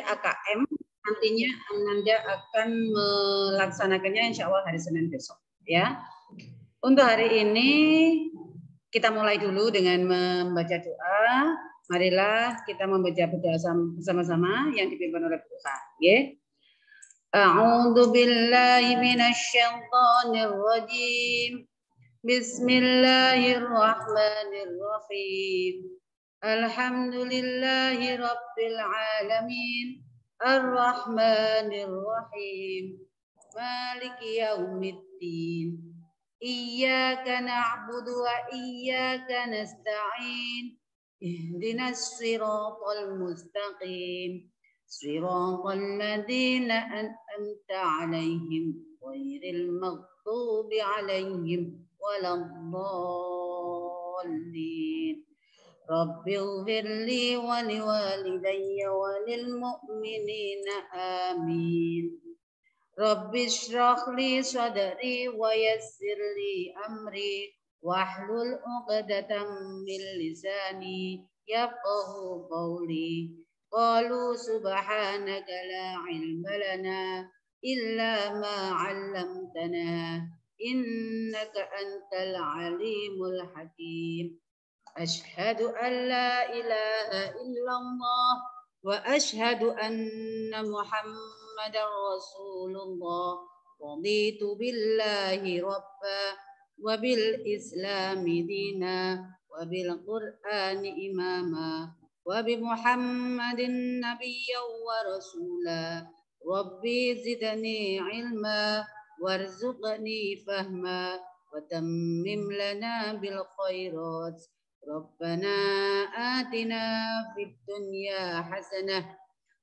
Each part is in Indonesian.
AKM nantinya Ananda akan melaksanakannya insya Allah hari Senin besok ya. Untuk hari ini kita mulai dulu dengan membaca doa. Marilah kita membaca doa bersama-sama yang dipimpin oleh Bu Uka. Ya. A'udzu billahi minasyaitonir rajim. Bismillahirrahmanirrahim. Alhamdulillahi rabbil alamin. Ar-Rahmanir-Rahim. Maliki yaumiddin. Iyyaka na'budu wa iyyaka nasta'in. Ihdinas siratal mustaqim. Siratal ladzina an'amta 'alaihim ghairil maghdubi 'alaihim waladdallin. Rabbi ighfirli wa liwalidayya wa lilmu'minina amin. Rabbi shrah li sadri wa yassir li amri wahlul 'uqdatam min lisani yafqahu qawli. Qalu subhanaka la ilma lana illa ma 'allamtana innaka antal alimul hakim. Ashhadu an la ilaha illallah wa ashhadu anna Muhammadar Rasulullah. Raditu billahi rabba wa bil islami dina wa bil qur'ani imama wa bi Muhammadin nabiyya wa rasula. Rabbi zidni ilma warzuqni fahma wa tammim lana bil khairat. Rabbana atina fid dunya hasanah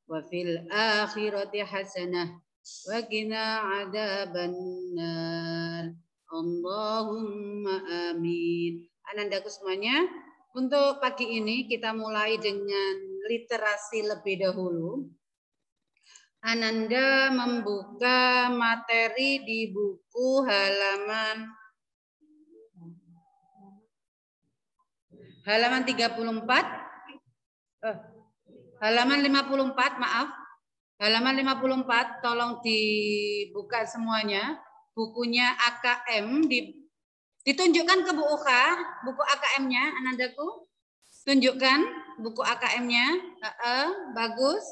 wa fil akhirati hasanah wa qina adzabannar. Allahumma amin. Anandaku semuanya, untuk pagi ini kita mulai dengan literasi lebih dahulu. Ananda membuka materi di buku halaman 34, halaman 54, maaf. Halaman 54, tolong dibuka semuanya. Bukunya AKM, ditunjukkan ke Bu Uka, buku AKM-nya, Anandaku. Tunjukkan buku AKM-nya. Bagus.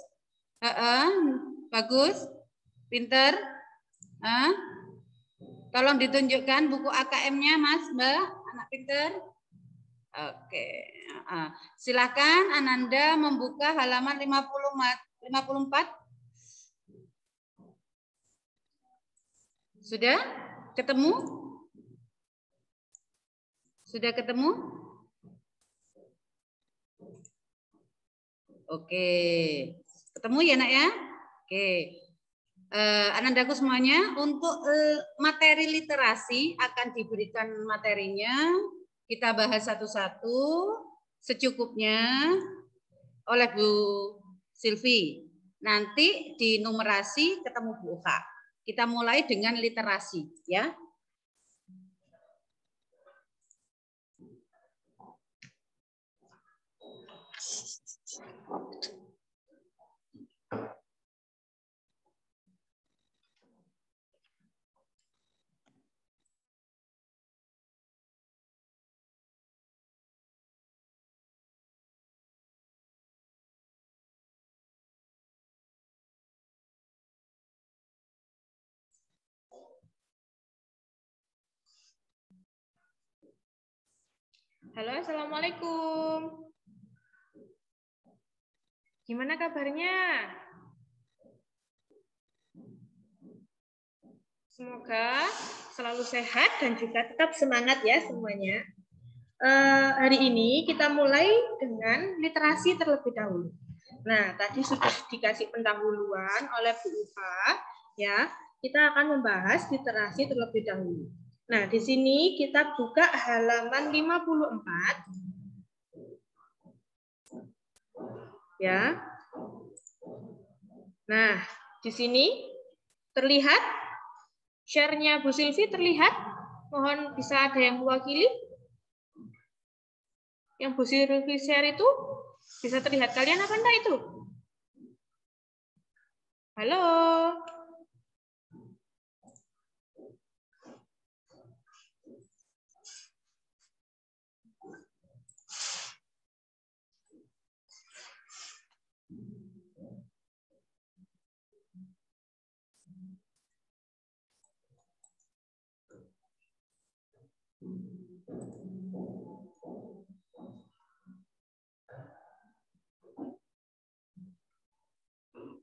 Bagus. Pinter. Tolong ditunjukkan buku AKM-nya, Mas, Mbak, anak pinter. Oke, silakan Ananda membuka halaman 54. Sudah ketemu? Sudah ketemu? Oke, ketemu ya nak ya? Oke, Anandaku semuanya, untuk materi literasi akan diberikan materinya. Kita bahas satu-satu secukupnya oleh Bu Silvi. Nanti di numerasi ketemu Bu Uka. Kita mulai dengan literasi ya. Halo, assalamualaikum. Gimana kabarnya? Semoga selalu sehat dan juga tetap semangat ya semuanya. Hari ini kita mulai dengan literasi terlebih dahulu. Nah, tadi sudah dikasih pendahuluan oleh Bu Uka, ya. Kita akan membahas literasi terlebih dahulu. Nah, di sini kita buka halaman 54. Ya. Nah, di sini terlihat share-nya Bu Silvi terlihat? Mohon bisa ada yang mewakili? Yang Bu Silvi share itu bisa terlihat kalian apa enggak itu? Halo.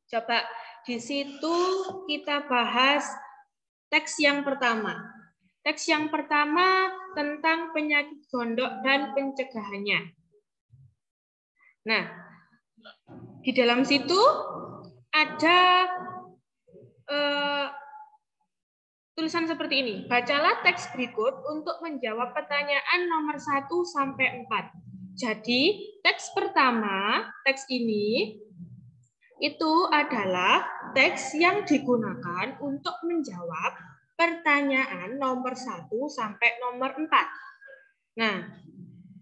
Coba di situ kita bahas teks yang pertama. Teks yang pertama tentang penyakit gondok dan pencegahannya. Nah, di dalam situ ada tulisan seperti ini. Bacalah teks berikut untuk menjawab pertanyaan nomor 1 sampai 4. Jadi, teks pertama, teks ini itu adalah teks yang digunakan untuk menjawab pertanyaan nomor 1 sampai nomor 4. Nah,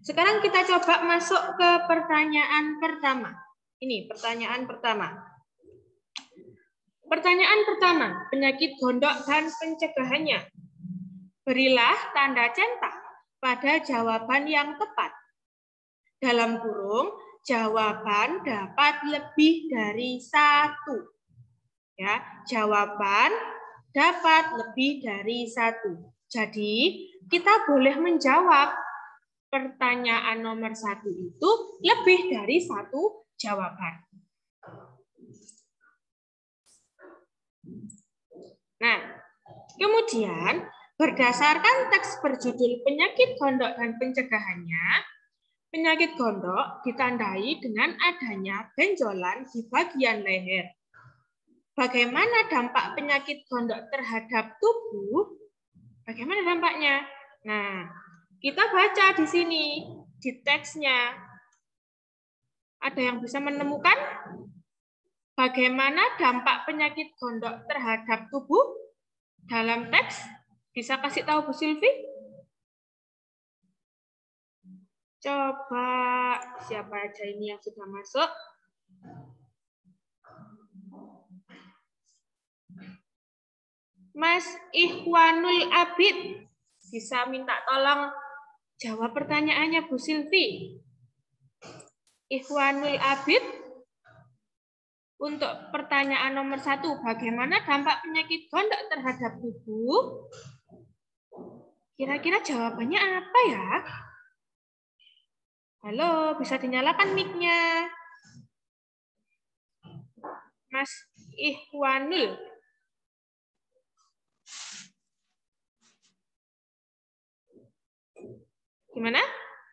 sekarang kita coba masuk ke pertanyaan pertama. Ini pertanyaan pertama. Pertanyaan pertama, penyakit gondok dan pencegahannya. Berilah tanda centang pada jawaban yang tepat. Dalam kurung, jawaban dapat lebih dari 1. Ya, jawaban dapat lebih dari 1. Jadi, kita boleh menjawab pertanyaan nomor 1 itu lebih dari 1 jawaban. Nah, kemudian berdasarkan teks berjudul penyakit gondok dan pencegahannya, penyakit gondok ditandai dengan adanya benjolan di bagian leher. Bagaimana dampak penyakit gondok terhadap tubuh? Bagaimana dampaknya? Nah, kita baca di sini, di teksnya. Ada yang bisa menemukan bagaimana dampak penyakit gondok terhadap tubuh dalam teks? Bisa kasih tahu Bu Silvi? Coba siapa aja ini yang sudah masuk? Mas Ikhwanul Abid, bisa minta tolong jawab pertanyaannya Bu Silvi. Ikhwanul Abid, untuk pertanyaan nomor 1, bagaimana dampak penyakit gondok terhadap tubuh? Kira-kira jawabannya apa ya? Halo, bisa dinyalakan mic-nya. Mas Ikhwanul. Gimana?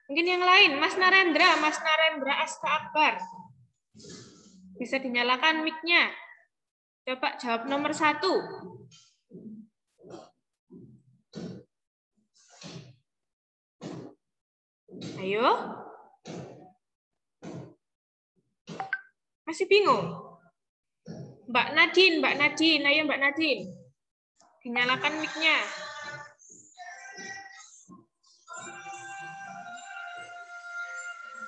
Mungkin yang lain, Mas Narendra Aska Akbar. Bisa dinyalakan mic-nya. Coba jawab nomor 1. Ayo. Masih bingung? Mbak Nadine, ayo Mbak Nadine. Dinyalakan mic-nya.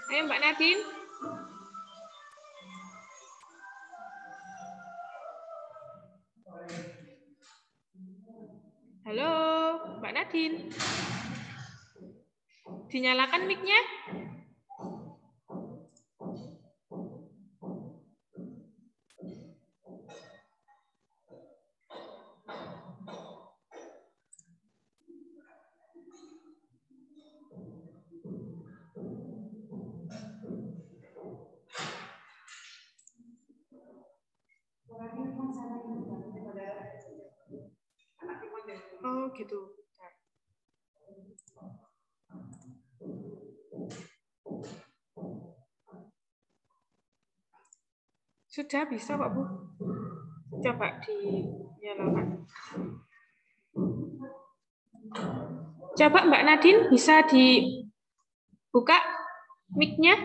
Ayo Mbak Nadine. Halo, Mbak Nadine. Dinyalakan mic-nya. Oh, gitu. Sudah bisa Pak Bu. Coba dinyalakan. Coba Mbak Nadine bisa dibuka mic-nya?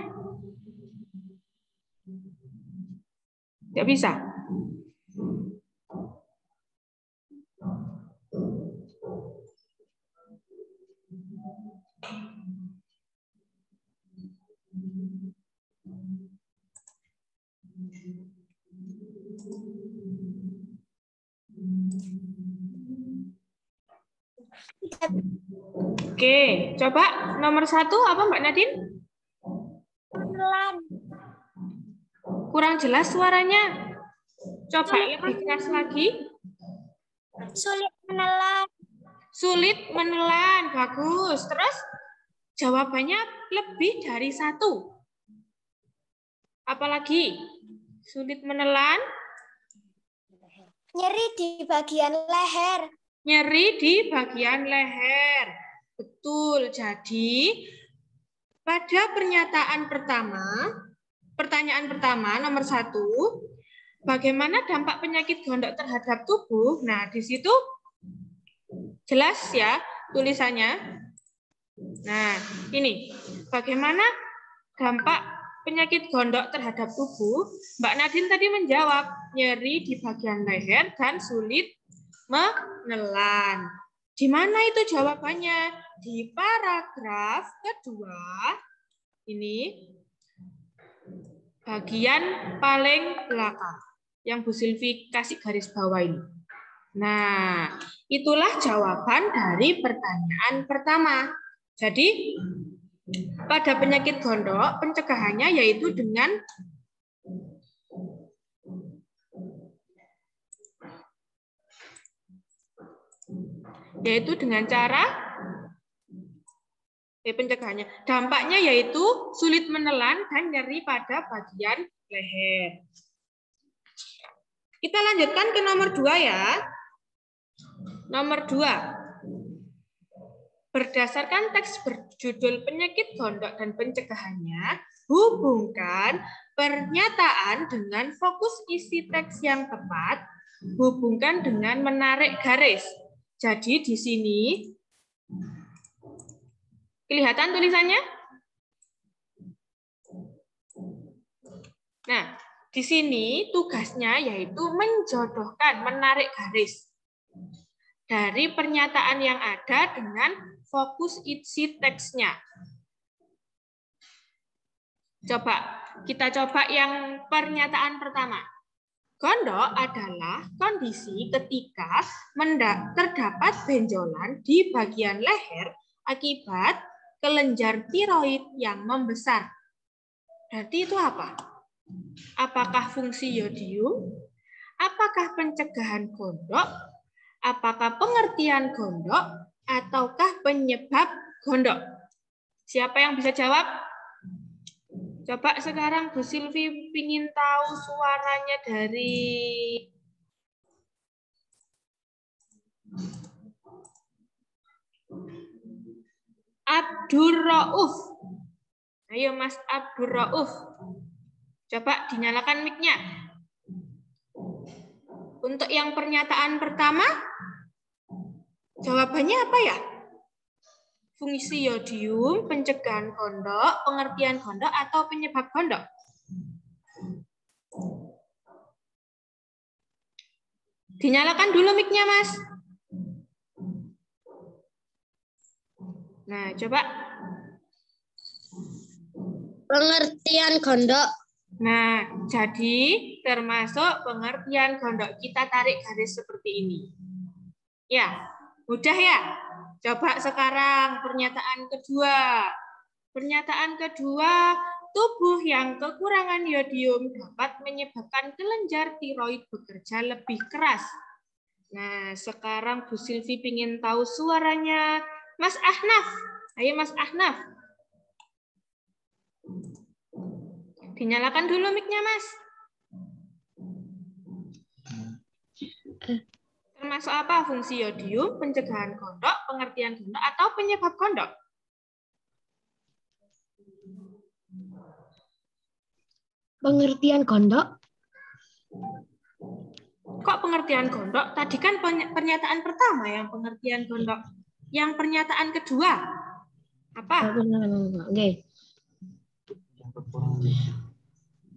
Tidak bisa. Oke, coba nomor 1 apa Mbak Nadine? Menelan. Kurang jelas suaranya. Coba lebih keras lagi. Sulit menelan. Sulit menelan, bagus. Terus jawabannya lebih dari 1. Apalagi? Sulit menelan. Nyeri di bagian leher. Nyeri di bagian leher. Betul. Jadi pada pertanyaan pertama nomor 1, bagaimana dampak penyakit gondok terhadap tubuh? Nah, di situ jelas ya tulisannya. Nah, ini bagaimana dampak penyakit gondok terhadap tubuh? Mbak Nadine tadi menjawab nyeri di bagian leher dan sulit menelan. Di mana itu jawabannya? Di paragraf kedua. Ini bagian paling belakang yang Bu Silvi kasih garis bawah ini. Nah, itulah jawaban dari pertanyaan pertama. Jadi, pada penyakit gondok, pencegahannya yaitu dengan cara pencegahannya. Dampaknya yaitu sulit menelan dan nyeri pada bagian leher. Kita lanjutkan ke nomor 2 ya. Nomor 2. Berdasarkan teks berjudul penyakit gondok dan pencegahannya, hubungkan pernyataan dengan fokus isi teks yang tepat, hubungkan dengan menarik garis. Jadi di sini kelihatan tulisannya? Nah, di sini tugasnya yaitu menjodohkan, menarik garis dari pernyataan yang ada dengan fokus isi teksnya. Kita coba yang pernyataan pertama. Gondok adalah kondisi ketika terdapat benjolan di bagian leher akibat kelenjar tiroid yang membesar. Berarti itu apa? Apakah fungsi yodium? Apakah pencegahan gondok? Apakah pengertian gondok? Ataukah penyebab gondok? Siapa yang bisa jawab? Coba sekarang Bu Silvi ingin tahu suaranya dari Abdur Rauf. Ayo Mas Abdur Rauf. Coba dinyalakan mic-nya. Untuk yang pernyataan pertama, jawabannya apa ya? Fungsi yodium, pencegahan gondok, pengertian gondok, atau penyebab gondok? Dinyalakan dulu mic-nya, Mas. Nah, coba. Pengertian gondok. Nah, jadi termasuk pengertian gondok. Kita tarik garis seperti ini. Ya, mudah ya? Coba sekarang pernyataan kedua. Pernyataan kedua, tubuh yang kekurangan yodium dapat menyebabkan kelenjar tiroid bekerja lebih keras. Nah, sekarang Bu Silvi ingin tahu suaranya Mas Ahnaf. Ayo Mas Ahnaf. Dinyalakan dulu mic-nya, Mas. Termasuk apa fungsi yodium, pencegahan gondok, pengertian gondok, atau penyebab gondok? Pengertian gondok. Kok pengertian gondok? Tadi kan pernyataan pertama yang pengertian gondok. Yang pernyataan kedua, apa? Oke.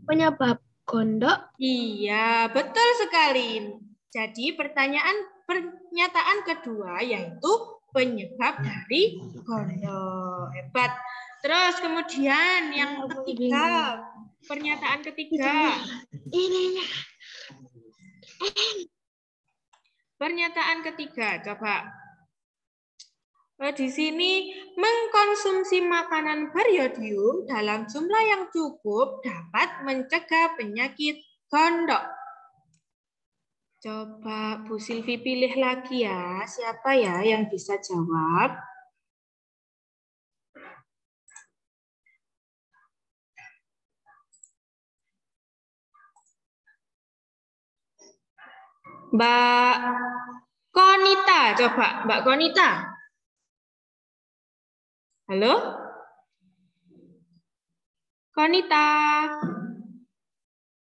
Penyebab gondok. Iya, betul sekali. Jadi pernyataan kedua yaitu penyebab dari gondok. Hebat. Terus kemudian yang ketiga, pernyataan ketiga. Pernyataan ketiga, coba. Di sini mengkonsumsi makanan beriodium dalam jumlah yang cukup dapat mencegah penyakit gondok. Coba Bu Silvi pilih lagi ya, siapa ya yang bisa jawab? Mbak Konita, coba Mbak Konita. Halo? Konita.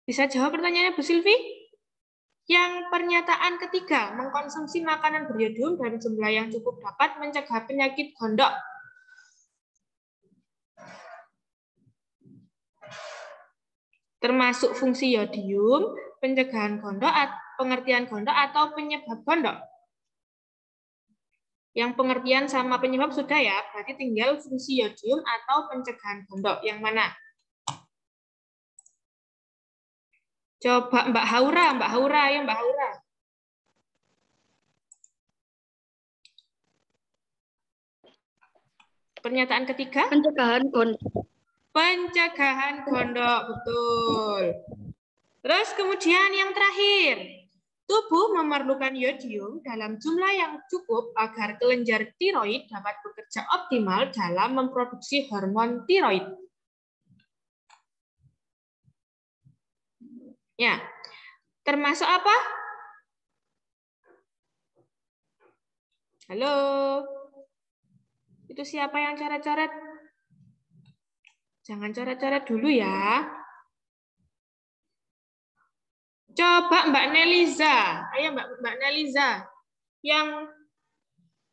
Bisa jawab pertanyaannya Bu Silvi? Yang pernyataan ketiga, mengkonsumsi makanan beriodium dalam jumlah yang cukup dapat mencegah penyakit gondok. Termasuk fungsi yodium, pencegahan gondok, pengertian gondok, atau penyebab gondok. Yang pengertian sama penyebab sudah ya, berarti tinggal fungsi yodium atau pencegahan gondok. Yang mana? Coba Mbak Haura, ayo Mbak Haura. Pernyataan ketiga? Pencegahan gondok. Pencegahan gondok, betul. Terus kemudian yang terakhir. Tubuh memerlukan yodium dalam jumlah yang cukup agar kelenjar tiroid dapat bekerja optimal dalam memproduksi hormon tiroid. Ya, termasuk apa? Halo, itu siapa yang coret-coret? Jangan coret-coret dulu ya. Coba Mbak Neliza, ayo Mbak Neliza, yang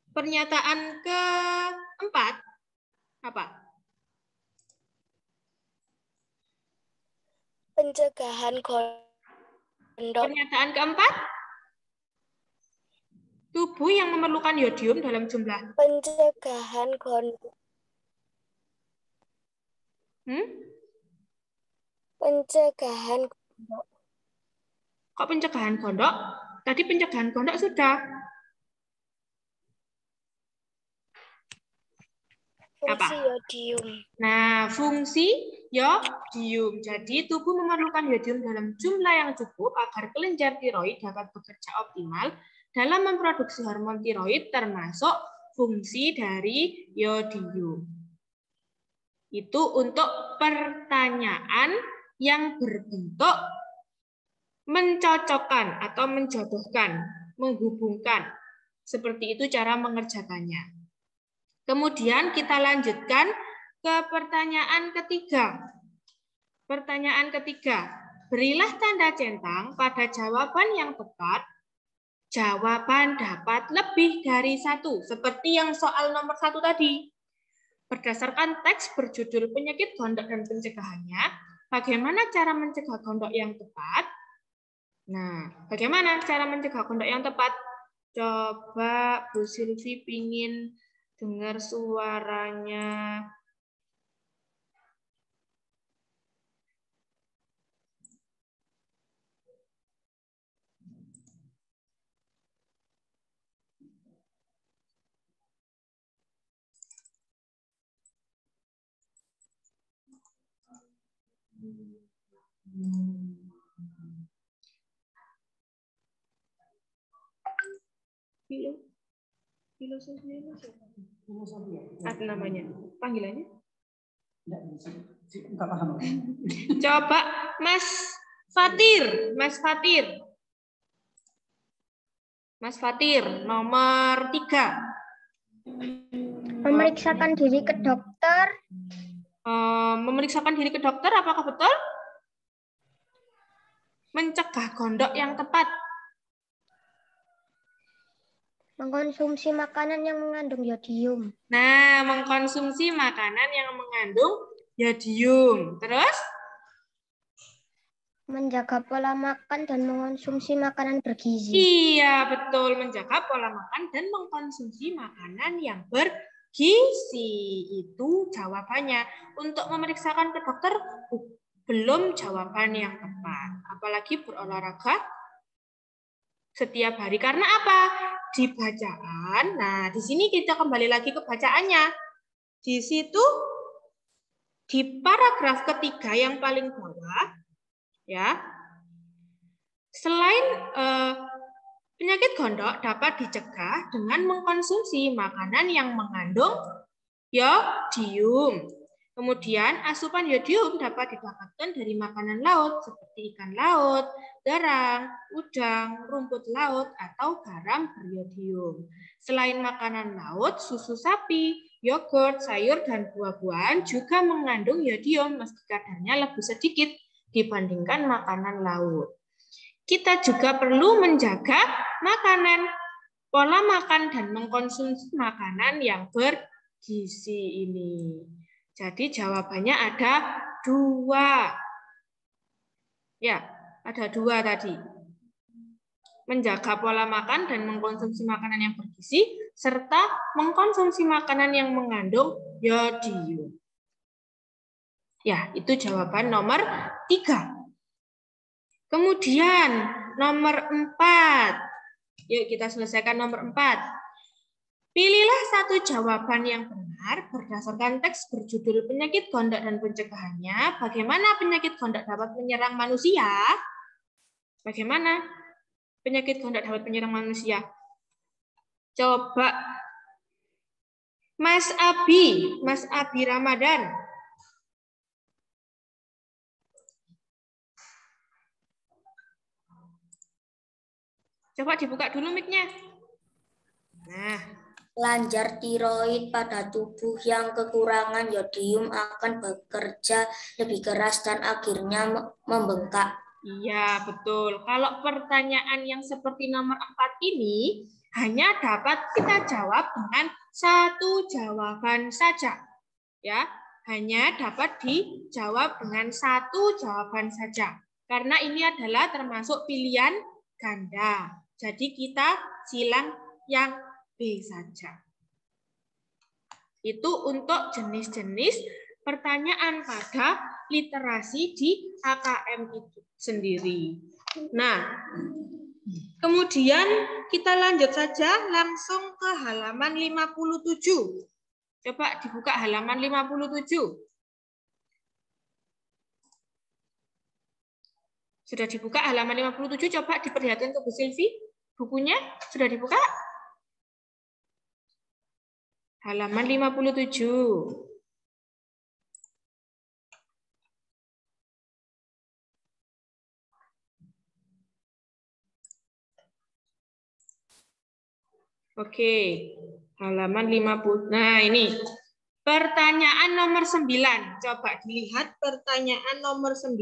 pernyataan keempat apa? Pencegahan gondok. Pernyataan keempat, tubuh yang memerlukan yodium dalam jumlah. Pencegahan gondok. Pencegahan gondok. Kok pencegahan gondok? Tadi pencegahan gondok sudah. Fungsi Apa? yodium. Nah, fungsi yodium. Jadi, tubuh memerlukan yodium dalam jumlah yang cukup agar kelenjar tiroid dapat bekerja optimal dalam memproduksi hormon tiroid, termasuk fungsi dari yodium. Itu untuk pertanyaan yang berbentuk mencocokkan atau menjodohkan, menghubungkan. Seperti itu cara mengerjakannya. Kemudian kita lanjutkan ke pertanyaan ketiga. Pertanyaan ketiga, berilah tanda centang pada jawaban yang tepat. Jawaban dapat lebih dari satu, seperti yang soal nomor 1 tadi. Berdasarkan teks berjudul penyakit gondok dan pencegahannya, bagaimana cara mencegah gondok yang tepat? Nah, bagaimana cara mencegah gondok yang tepat? Coba Bu Silvi pingin dengar suaranya. Filosofi apa namanya? Panggilannya? Enggak paham. Coba Mas Fatir, Mas Fatir, nomor 3. Memeriksakan diri ke dokter. Memeriksakan diri ke dokter, apakah betul? Mencegah gondok yang tepat. Mengkonsumsi makanan yang mengandung yodium. Nah, mengkonsumsi makanan yang mengandung yodium. Terus? Menjaga pola makan dan mengkonsumsi makanan bergizi. Iya, betul. Menjaga pola makan dan mengkonsumsi makanan yang bergizi. Itu jawabannya. Untuk memeriksakan ke dokter, belum jawaban yang tepat. Apalagi berolahraga setiap hari. Karena apa? Di bacaan, nah di sini kita kembali lagi ke bacaannya. Di situ di paragraf ketiga yang paling bawah, ya, selain penyakit gondok dapat dicegah dengan mengkonsumsi makanan yang mengandung yodium. Kemudian asupan yodium dapat didapatkan dari makanan laut seperti ikan laut, garang, udang, rumput laut, atau garam beryodium. Selain makanan laut, susu sapi, yogurt, sayur, dan buah-buahan juga mengandung yodium meski kadarnya lebih sedikit dibandingkan makanan laut. Kita juga perlu menjaga makanan, pola makan, dan mengkonsumsi makanan yang bergizi ini. Jadi jawabannya ada 2. Ya, ada 2 tadi. Menjaga pola makan dan mengkonsumsi makanan yang bergizi, serta mengkonsumsi makanan yang mengandung yodium. Ya, itu jawaban nomor 3. Kemudian nomor 4. Yuk kita selesaikan nomor 4. Pilihlah satu jawaban yang benar berdasarkan teks berjudul penyakit gondok dan pencegahannya. Bagaimana penyakit gondok dapat menyerang manusia? Bagaimana penyakit gondok dapat menyerang manusia? Coba Mas Abi Ramadan. Coba dibuka dulu mic-nya. Nah, Kelenjar tiroid pada tubuh yang kekurangan yodium akan bekerja lebih keras dan akhirnya membengkak. Iya, betul. Kalau pertanyaan yang seperti nomor 4 ini hanya dapat kita jawab dengan satu jawaban saja. Ya, hanya dapat dijawab dengan satu jawaban saja. Karena ini adalah termasuk pilihan ganda. Jadi kita silang yang B saja. Itu untuk jenis-jenis pertanyaan pada literasi di AKM itu sendiri. Nah, kemudian kita lanjut saja langsung ke halaman 57. Coba dibuka halaman 57. Sudah dibuka halaman 57, coba diperlihatkan ke Bu Silvi. Bukunya sudah dibuka? Halaman 57. Oke, halaman 50. Nah, ini pertanyaan nomor 9. Coba dilihat pertanyaan nomor 9.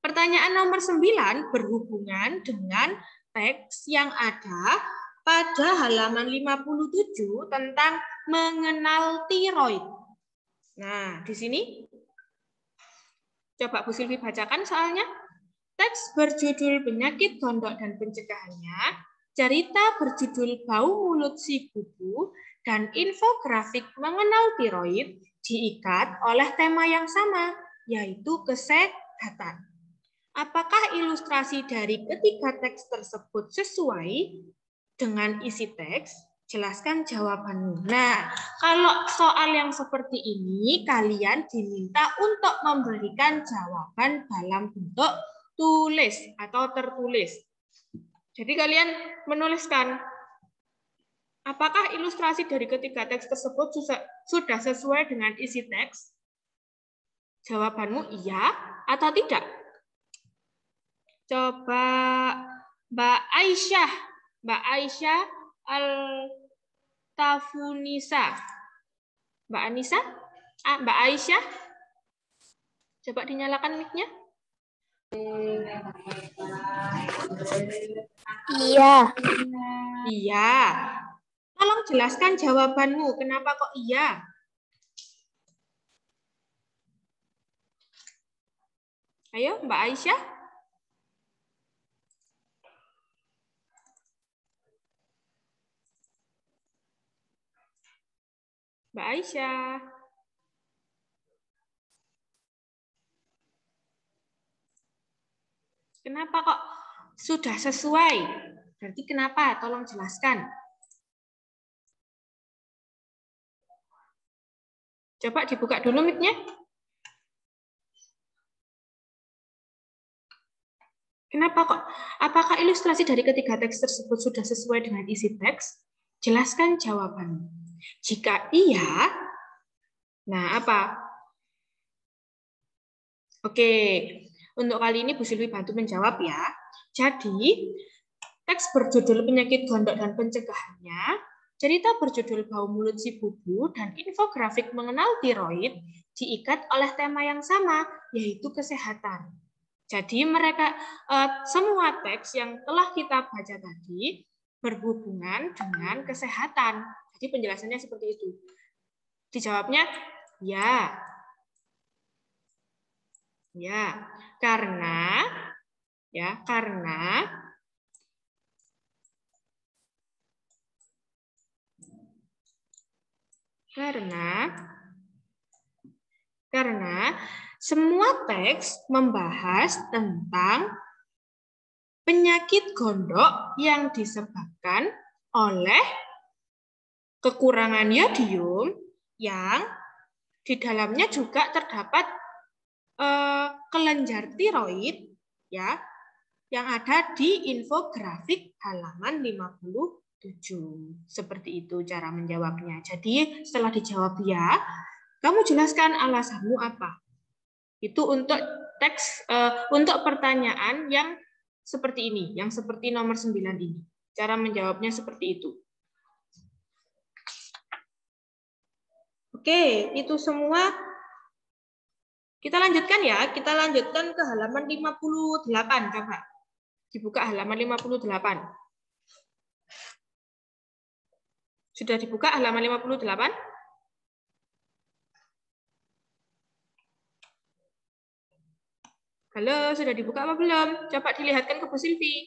Pertanyaan nomor 9 berhubungan dengan teks yang ada pada halaman 57 tentang mengenal tiroid. Nah, di sini coba Bu Silvi bacakan soalnya. Teks berjudul penyakit gondok dan pencegahannya, cerita berjudul bau mulut si kupu, dan infografik mengenal tiroid diikat oleh tema yang sama, yaitu kesehatan. Apakah ilustrasi dari ketiga teks tersebut sesuai dengan isi teks? Jelaskan jawabanmu. Nah, kalau soal yang seperti ini, kalian diminta untuk memberikan jawaban dalam bentuk tulis atau tertulis. Jadi kalian menuliskan, apakah ilustrasi dari ketiga teks tersebut sudah sesuai dengan isi teks? Jawabanmu iya atau tidak? Coba Mbak Aisyah Al-Tafunisa. Mbak Anissa? Mbak Aisyah? Coba dinyalakan mic-nya. Iya. Iya. Tolong jelaskan jawabanmu. Kenapa kok iya? Ayo, Mbak Aisyah. Mbak Aisyah. Kenapa kok sudah sesuai. Berarti kenapa? Tolong jelaskan. Coba dibuka dulu mic-nya. Kenapa kok? Apakah ilustrasi dari ketiga teks tersebut sudah sesuai dengan isi teks? Jelaskan jawabannya. Jika iya, nah apa? Oke, untuk kali ini Bu Silvi bantu menjawab ya. Jadi, teks berjudul Penyakit Gondok dan Pencegahannya, cerita berjudul Bau Mulut Si Bubu, dan infografik mengenal tiroid diikat oleh tema yang sama, yaitu kesehatan. Jadi mereka semua teks yang telah kita baca tadi berhubungan dengan kesehatan. Jadi penjelasannya seperti itu. Dijawabnya ya. Ya, karena semua teks membahas tentang penyakit gondok yang disebabkan oleh kekurangan yodium yang di dalamnya juga terdapat kelenjar tiroid ya yang ada di infografik halaman 57. Seperti itu cara menjawabnya. Jadi setelah dijawab ya, kamu jelaskan alasanmu apa. Itu untuk teks untuk pertanyaan yang seperti ini, yang seperti nomor 9 ini. Cara menjawabnya seperti itu. Oke, itu semua. Kita lanjutkan ya. Kita lanjutkan ke halaman 58. Coba dibuka halaman 58. Sudah dibuka halaman 58? Halo, sudah dibuka apa belum? Coba dilihatkan ke Bu Silvi.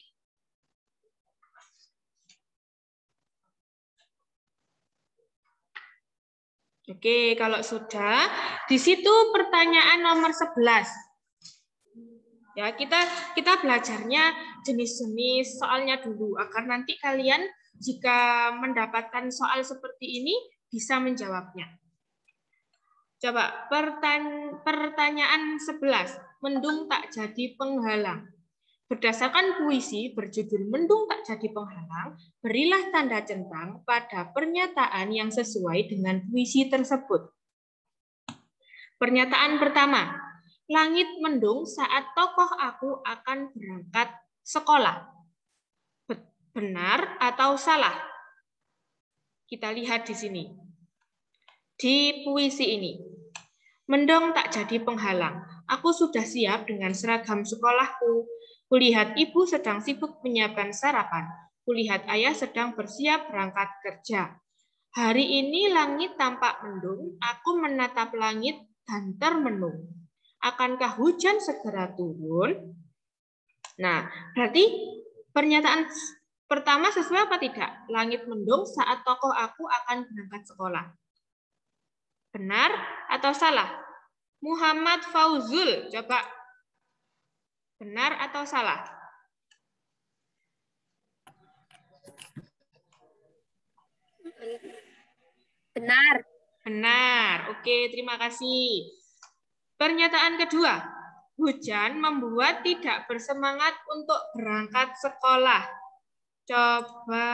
Oke, kalau sudah, di situ pertanyaan nomor 11. Ya, kita belajarnya jenis-jenis soalnya dulu agar nanti kalian jika mendapatkan soal seperti ini bisa menjawabnya. Coba pertanyaan 11. Mendung tak jadi penghalang. Berdasarkan puisi berjudul Mendung tak jadi penghalang, berilah tanda centang pada pernyataan yang sesuai dengan puisi tersebut. Pernyataan pertama, langit mendung saat tokoh aku akan berangkat sekolah. Benar atau salah? Kita lihat di sini. Di puisi ini. Mendung tak jadi penghalang. Aku sudah siap dengan seragam sekolahku. Kulihat ibu sedang sibuk menyiapkan sarapan. Kulihat ayah sedang bersiap berangkat kerja. Hari ini langit tampak mendung. Aku menatap langit dan termenung. Akankah hujan segera turun? Nah, berarti pernyataan pertama sesuai apa tidak? Langit mendung saat tokoh aku akan berangkat sekolah. Benar atau salah? Muhammad Fauzul, coba. Benar atau salah? Benar. Benar. Oke, terima kasih. Pernyataan kedua. Hujan membuat tidak bersemangat untuk berangkat sekolah. Coba.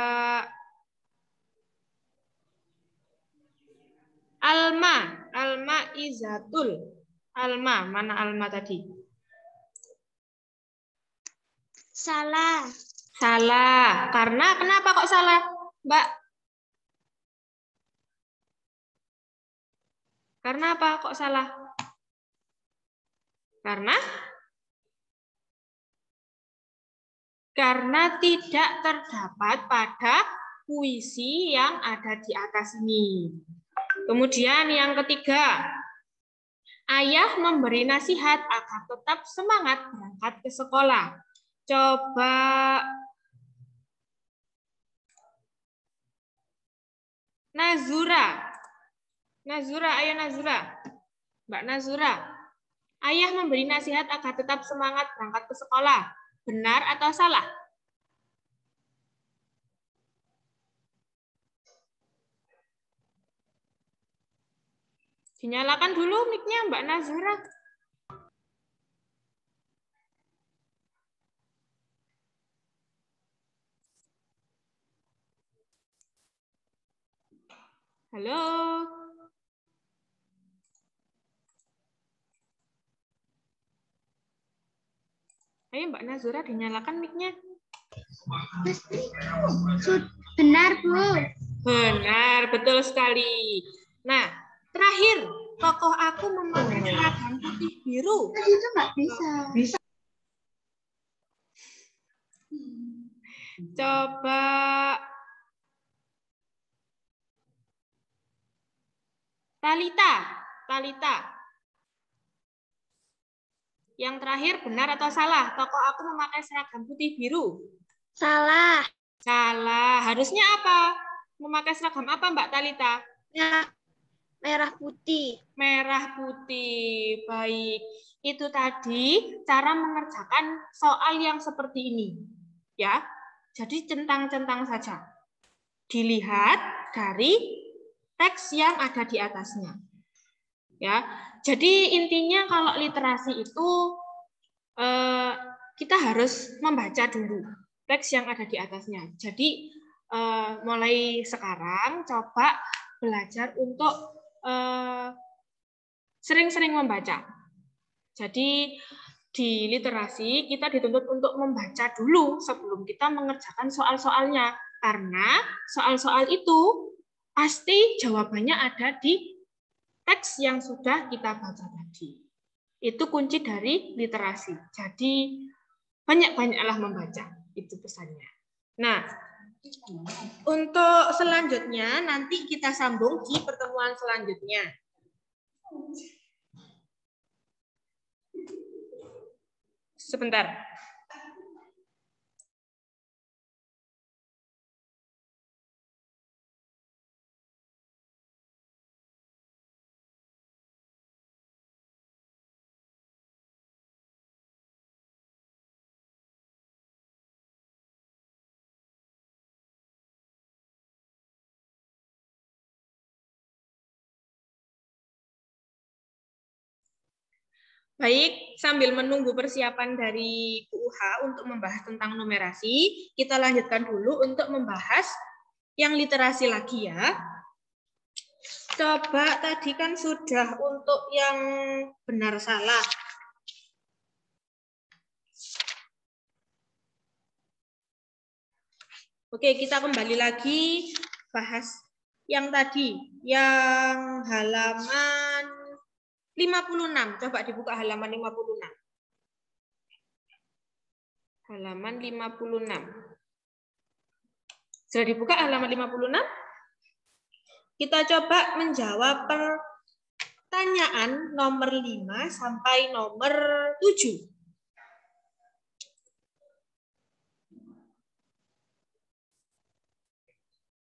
Alma Izatul. Alma, mana Alma tadi? Salah. Salah. Karena kenapa kok salah, Mbak? Karena apa kok salah? Karena tidak terdapat pada puisi yang ada di atas ini. Kemudian yang ketiga, ayah memberi nasihat agar tetap semangat berangkat ke sekolah. Coba Nazura, ayo Nazura. Mbak Nazura. Ayah memberi nasihat agar tetap semangat berangkat ke sekolah. benar atau salah? Dinyalakan dulu mic-nya Mbak Nazura. Halo. Ayo Mbak Nazura dinyalakan mic-nya. Benar, Bu. Benar, betul sekali. Nah, terakhir, tokoh aku memakai seragam putih biru. Itu nggak bisa. Bisa. Coba Talita. Yang terakhir benar atau salah? Tokoh aku memakai seragam putih biru. Salah. Salah. Harusnya apa? Memakai seragam apa Mbak Talita? Ya, merah putih. Merah putih. Baik. Itu tadi cara mengerjakan soal yang seperti ini. Ya. Jadi centang-centang saja. Dilihat dari teks yang ada di atasnya. Ya. Jadi intinya kalau literasi itu kita harus membaca dulu teks yang ada di atasnya. Jadi mulai sekarang coba belajar untuk sering-sering membaca. Jadi di literasi kita dituntut untuk membaca dulu sebelum kita mengerjakan soal-soalnya. Karena soal-soal itu pasti jawabannya ada di teks yang sudah kita baca tadi. Itu kunci dari literasi. Jadi banyak-banyaklah membaca. Itu pesannya. Nah, untuk selanjutnya nanti kita sambung di pertemuan selanjutnya. Sebentar. Baik, sambil menunggu persiapan dari QUH untuk membahas tentang numerasi, kita lanjutkan dulu untuk membahas yang literasi lagi ya. Coba tadi kan sudah untuk yang benar salah. Oke, kita kembali lagi bahas yang tadi, yang halaman 56. Coba dibuka halaman 56. Halaman 56. Sudah dibuka halaman 56? Kita coba menjawab pertanyaan nomor 5 sampai nomor 7.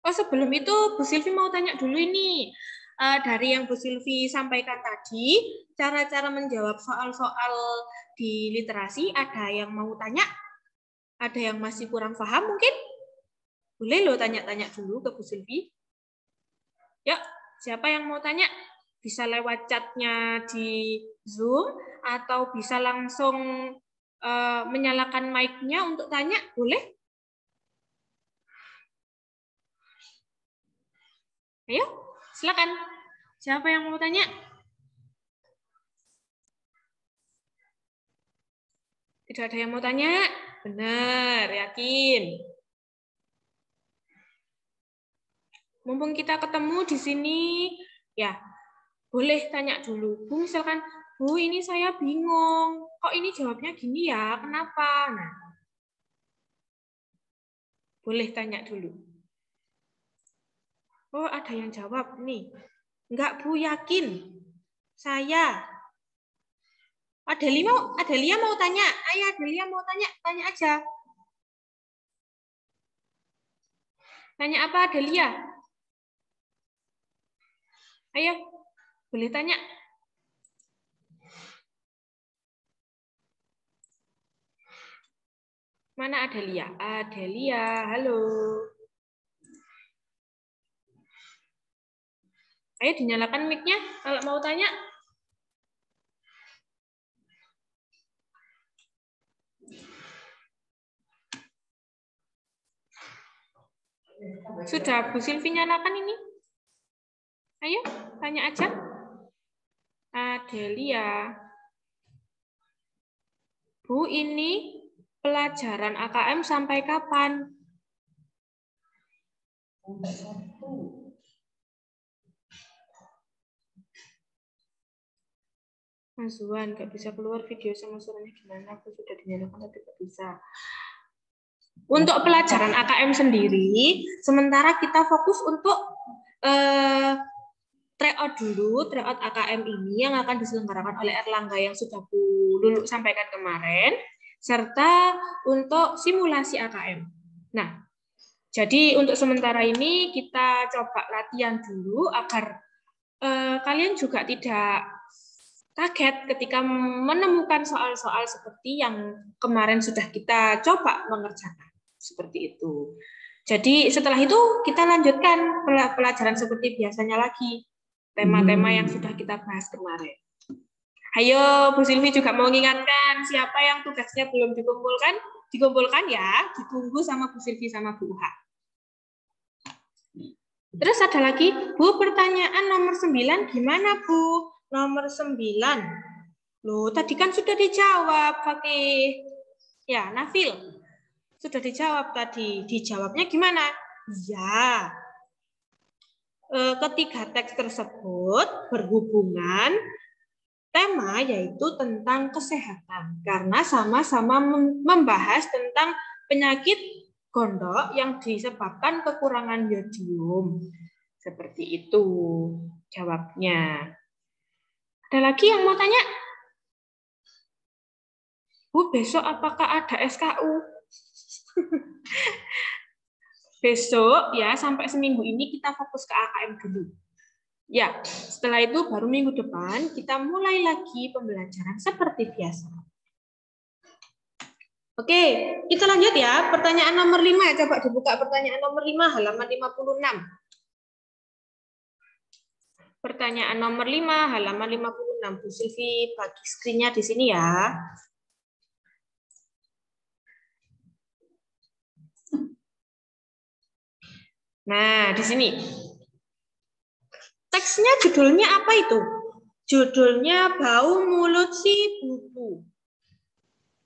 Oh, sebelum itu Bu Silvi mau tanya dulu ini. Dari yang Bu Silvi sampaikan tadi, cara-cara menjawab soal-soal di literasi, ada yang mau tanya? Ada yang masih kurang paham mungkin? Boleh loh tanya-tanya dulu ke Bu Silvi. Yuk, siapa yang mau tanya? Bisa lewat chatnya di Zoom, atau bisa langsung menyalakan mic-nya untuk tanya, boleh? Ayo, silakan. Siapa yang mau tanya? Tidak ada yang mau tanya? Benar, yakin. Mumpung kita ketemu di sini, ya boleh tanya dulu. Bu, misalkan, Bu, ini saya bingung. Kok ini jawabnya gini ya? Kenapa? Nah, boleh tanya dulu. Oh, ada yang jawab nih. Enggak, Bu, yakin. Saya. Adelia mau tanya. Ayo, Adelia mau tanya. Tanya aja. Tanya apa, Adelia? Ayo, boleh tanya. Mana Adelia? Adelia, halo. Ayo dinyalakan mic-nya kalau mau tanya. Sudah Bu Silvi nyalakan ini? Ayo, tanya aja. Adelia. Bu, ini pelajaran AKM sampai kapan? Mas Zuan, nggak bisa keluar video sama suaranya gimana? Aku sudah dinyalakan tapi nggak bisa. Untuk pelajaran AKM sendiri, sementara kita fokus untuk tryout dulu, tryout AKM ini yang akan diselenggarakan oleh Erlangga yang sudah Bu Lulu sampaikan kemarin, serta untuk simulasi AKM. Nah, jadi untuk sementara ini kita coba latihan dulu agar kalian juga tidak kaget ketika menemukan soal-soal seperti yang kemarin sudah kita coba mengerjakan. Seperti itu. Jadi setelah itu kita lanjutkan pelajaran seperti biasanya lagi. Tema-tema yang sudah kita bahas kemarin. Ayo, Bu Silvi juga mau mengingatkan siapa yang tugasnya belum dikumpulkan ya, ditunggu sama Bu Silvi sama Bu Uha. Terus ada lagi, Bu, pertanyaan nomor 9 gimana, Bu? Nomor 9. Loh, tadi kan sudah dijawab, Fakih. Ya, Nafil. Sudah dijawab tadi. Dijawabnya gimana? Ya. Ketiga teks tersebut berhubungan tema yaitu tentang kesehatan karena sama-sama membahas tentang penyakit gondok yang disebabkan kekurangan yodium. Seperti itu jawabnya. Ada lagi yang mau tanya? Bu, besok apakah ada SKU? Besok ya sampai seminggu ini kita fokus ke AKM dulu. Ya, setelah itu baru minggu depan kita mulai lagi pembelajaran seperti biasa. Oke, kita lanjut ya. Pertanyaan nomor 5. Coba dibuka pertanyaan nomor 5 halaman 56. Pertanyaan nomor 5 halaman 56. Bu Silvi bagi screen-nya di sini ya. Nah, di sini. Teksnya judulnya apa itu? Judulnya Bau Mulut Si Bubu.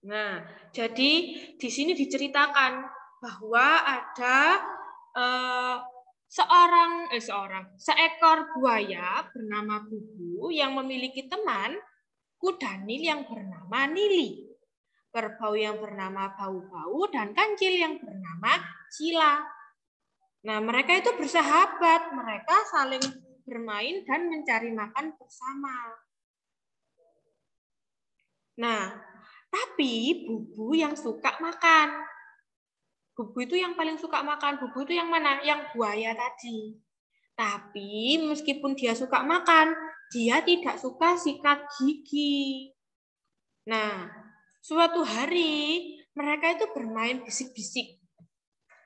Nah, jadi di sini diceritakan bahwa ada seekor buaya bernama Bubu yang memiliki teman kuda nil yang bernama Nili, kerbau yang bernama Bau-Bau, dan kancil yang bernama Cila. Nah, mereka itu bersahabat, mereka saling bermain dan mencari makan bersama. Nah, tapi Bubu yang suka makan. Bubu itu yang paling suka makan. Bubu itu yang mana? Yang buaya tadi. Tapi meskipun dia suka makan, dia tidak suka sikat gigi. Nah, suatu hari mereka itu bermain bisik-bisik.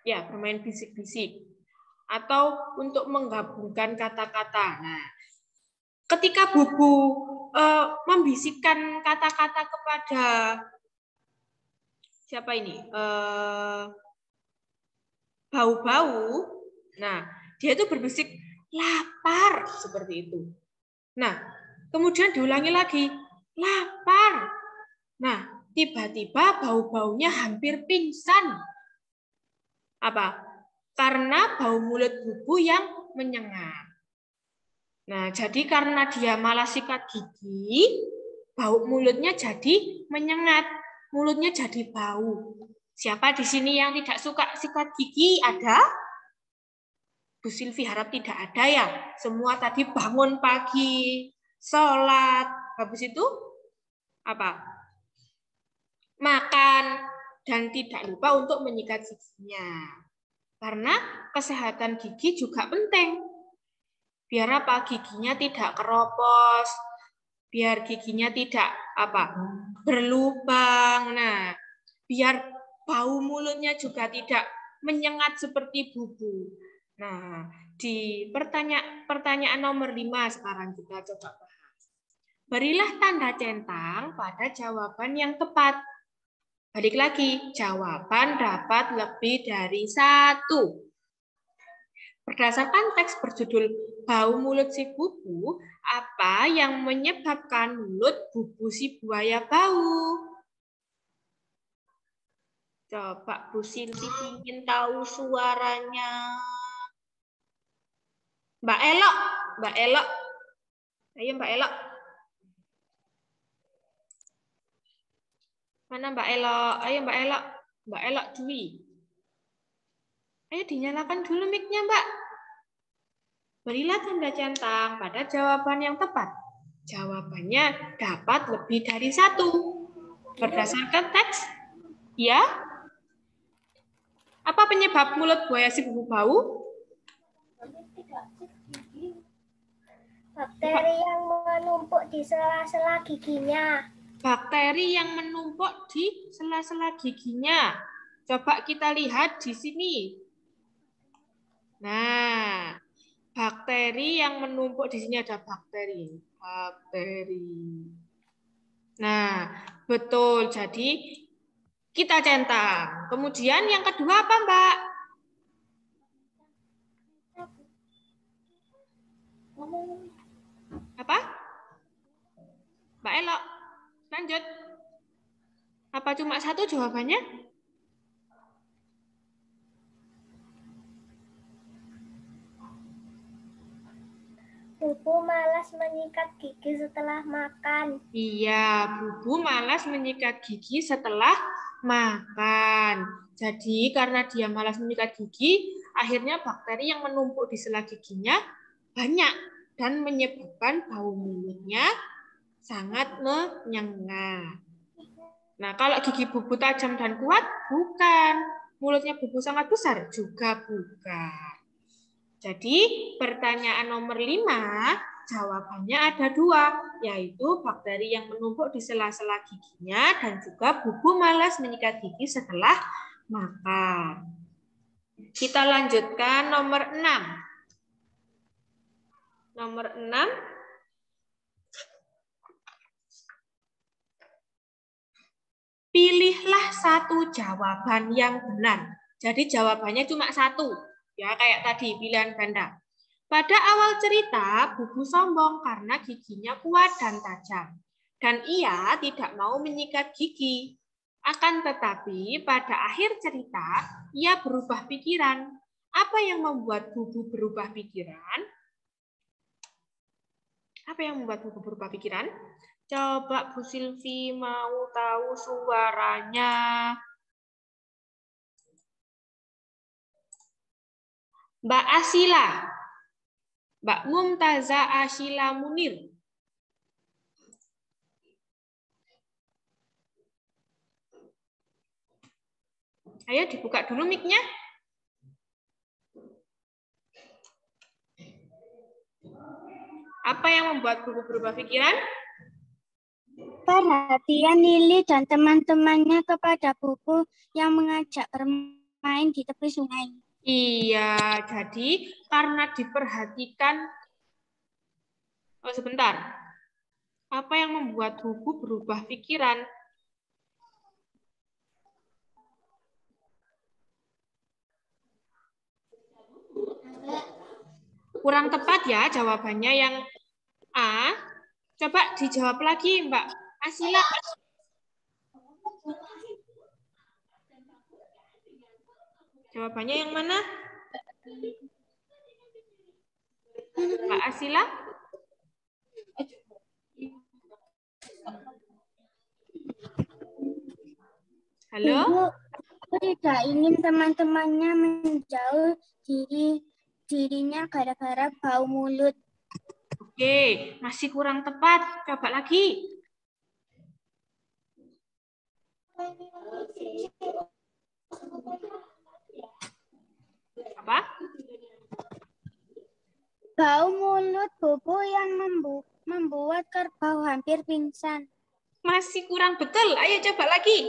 Ya, bermain bisik-bisik. Atau untuk menggabungkan kata-kata. Nah, ketika Bubu membisikkan kata-kata kepada siapa ini? Bau-Bau. Nah, dia itu berbisik lapar seperti itu. Nah, kemudian diulangi lagi lapar. Nah, tiba-tiba Bau-Baunya hampir pingsan. Apa? Karena bau mulut Bubu yang menyengat. Nah, jadi karena dia malas sikat gigi, bau mulutnya jadi menyengat. Mulutnya jadi bau. Siapa di sini yang tidak suka sikat gigi? Ada? Bu Silvi harap tidak ada ya. Semua tadi bangun pagi, sholat. Habis itu apa? Makan. Dan tidak lupa untuk menyikat giginya. Karena kesehatan gigi juga penting. Biar apa? Giginya tidak keropos, biar giginya tidak berlubang. Nah, biar bau mulutnya juga tidak menyengat seperti bubu. Nah, di pertanyaan nomor 5 sekarang kita coba bahas. Berilah tanda centang pada jawaban yang tepat. Balik lagi, jawaban dapat lebih dari 1. Berdasarkan teks berjudul Bau Mulut Si Bubu, apa yang menyebabkan mulut bubu si buaya bau? Coba Bu Sinti ingin tahu suaranya. Mbak Elok. Ayo Mbak Elok. Mana Mbak Elok? Ayo Mbak Elok. Mbak Elok Dwi. Ayo dinyalakan dulu mic-nya Mbak. Berilah tanda centang pada jawaban yang tepat. Jawabannya dapat lebih dari 1. Berdasarkan teks, ya. Apa penyebab mulut buaya si bubu bau? Bakteri yang menumpuk di sela-sela giginya. Bakteri yang menumpuk di sela-sela giginya. Coba kita lihat di sini. Nah, bakteri yang menumpuk di sini ada bakteri. Nah, betul. Jadi kita centang. Kemudian yang kedua apa, Mbak? Apa? Mbak Elok, lanjut. Apa cuma 1 jawabannya? Bubu malas menyikat gigi setelah makan. Iya, bubu malas menyikat gigi setelah makan. Jadi karena dia malas menyikat gigi, akhirnya bakteri yang menumpuk di sela giginya banyak dan menyebabkan bau mulutnya sangat menyengat. Nah, kalau gigi bubu tajam dan kuat, bukan. Mulutnya bubu sangat besar, juga bukan. Jadi pertanyaan nomor 5, jawabannya ada 2, yaitu bakteri yang menumpuk di sela-sela giginya dan juga bubu malas menyikat gigi setelah makan. Kita lanjutkan nomor 6. Nomor 6. Pilihlah 1 jawaban yang benar. Jadi jawabannya cuma 1. Ya, kayak tadi pilihan ganda. Pada awal cerita, bubu sombong karena giginya kuat dan tajam. Dan ia tidak mau menyikat gigi. Akan tetapi pada akhir cerita, ia berubah pikiran. Apa yang membuat bubu berubah pikiran? Apa yang membuat bubu berubah pikiran? Coba Bu Silvi mau tahu suaranya. Mbak Asila. Mbak Mumtaza Asila Munir. Ayo dibuka dulu mic-nya. Apa yang membuat bubu berubah pikiran? Perhatian Lili dan teman-temannya kepada bubu yang mengajak bermain di tepi sungai. Iya, jadi karena diperhatikan. Oh, sebentar. Apa yang membuat bubu berubah pikiran? Kurang tepat ya jawabannya yang A. Coba dijawab lagi, Mbak Asila. Jawabannya yang mana? Mbak Asila? Halo? Bubu tidak ingin teman-temannya menjauh dirinya gara-gara bau mulut. Oke, masih kurang tepat. Coba lagi. Apa? Bau mulut bubu yang membuat kerbau hampir pingsan. Masih kurang betul. Ayo coba lagi.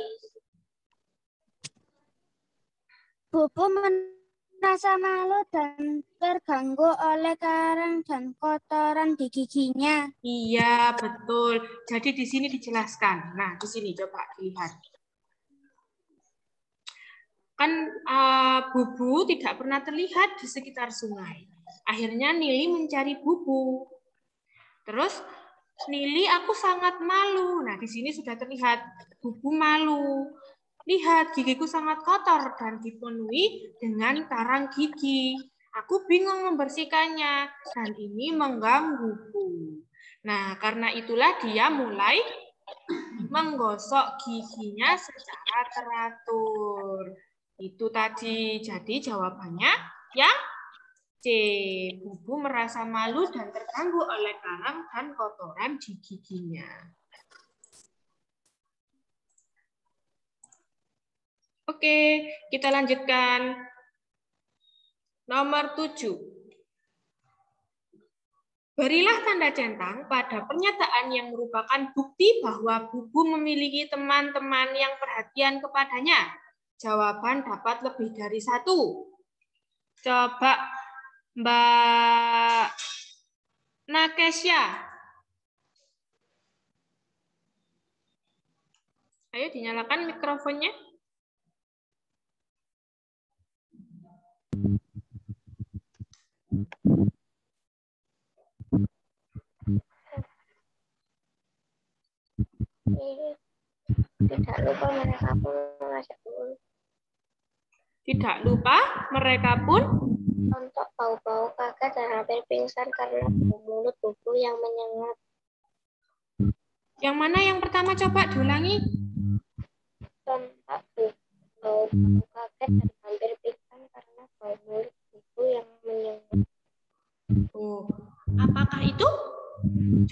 Bubu merasa malu dan terganggu oleh karang dan kotoran di giginya. Iya, betul. Jadi di sini dijelaskan. Nah, di sini coba dilihat. Kan Bubu tidak pernah terlihat di sekitar sungai. Akhirnya Nili mencari Bubu. Terus Nili, aku sangat malu. Nah, di sini sudah terlihat Bubu malu. Lihat, gigiku sangat kotor dan dipenuhi dengan karang gigi. Aku bingung membersihkannya dan ini menggangguku. Nah, karena itulah dia mulai menggosok giginya secara teratur. Itu tadi. Jadi jawabannya yang C. Bubu merasa malu dan terganggu oleh karang dan kotoran di giginya. Oke, kita lanjutkan. Nomor 7. Berilah tanda centang pada pernyataan yang merupakan bukti bahwa Bubu memiliki teman-teman yang perhatian kepadanya. Jawaban dapat lebih dari satu. Coba Mbak Nakesya. Ayo dinyalakan mikrofonnya. Tidak lupa mereka pun mengajak Bubu. Tidak lupa mereka pun Sontak bau-bau kaget dan hampir pingsan karena bau mulut Bubu yang menyengat. yang mana yang pertama coba diulangi. Sontak bau-bau kaget dan hampir pingsan karena bau mulut Bubu yang menyengat. Oh, apakah itu?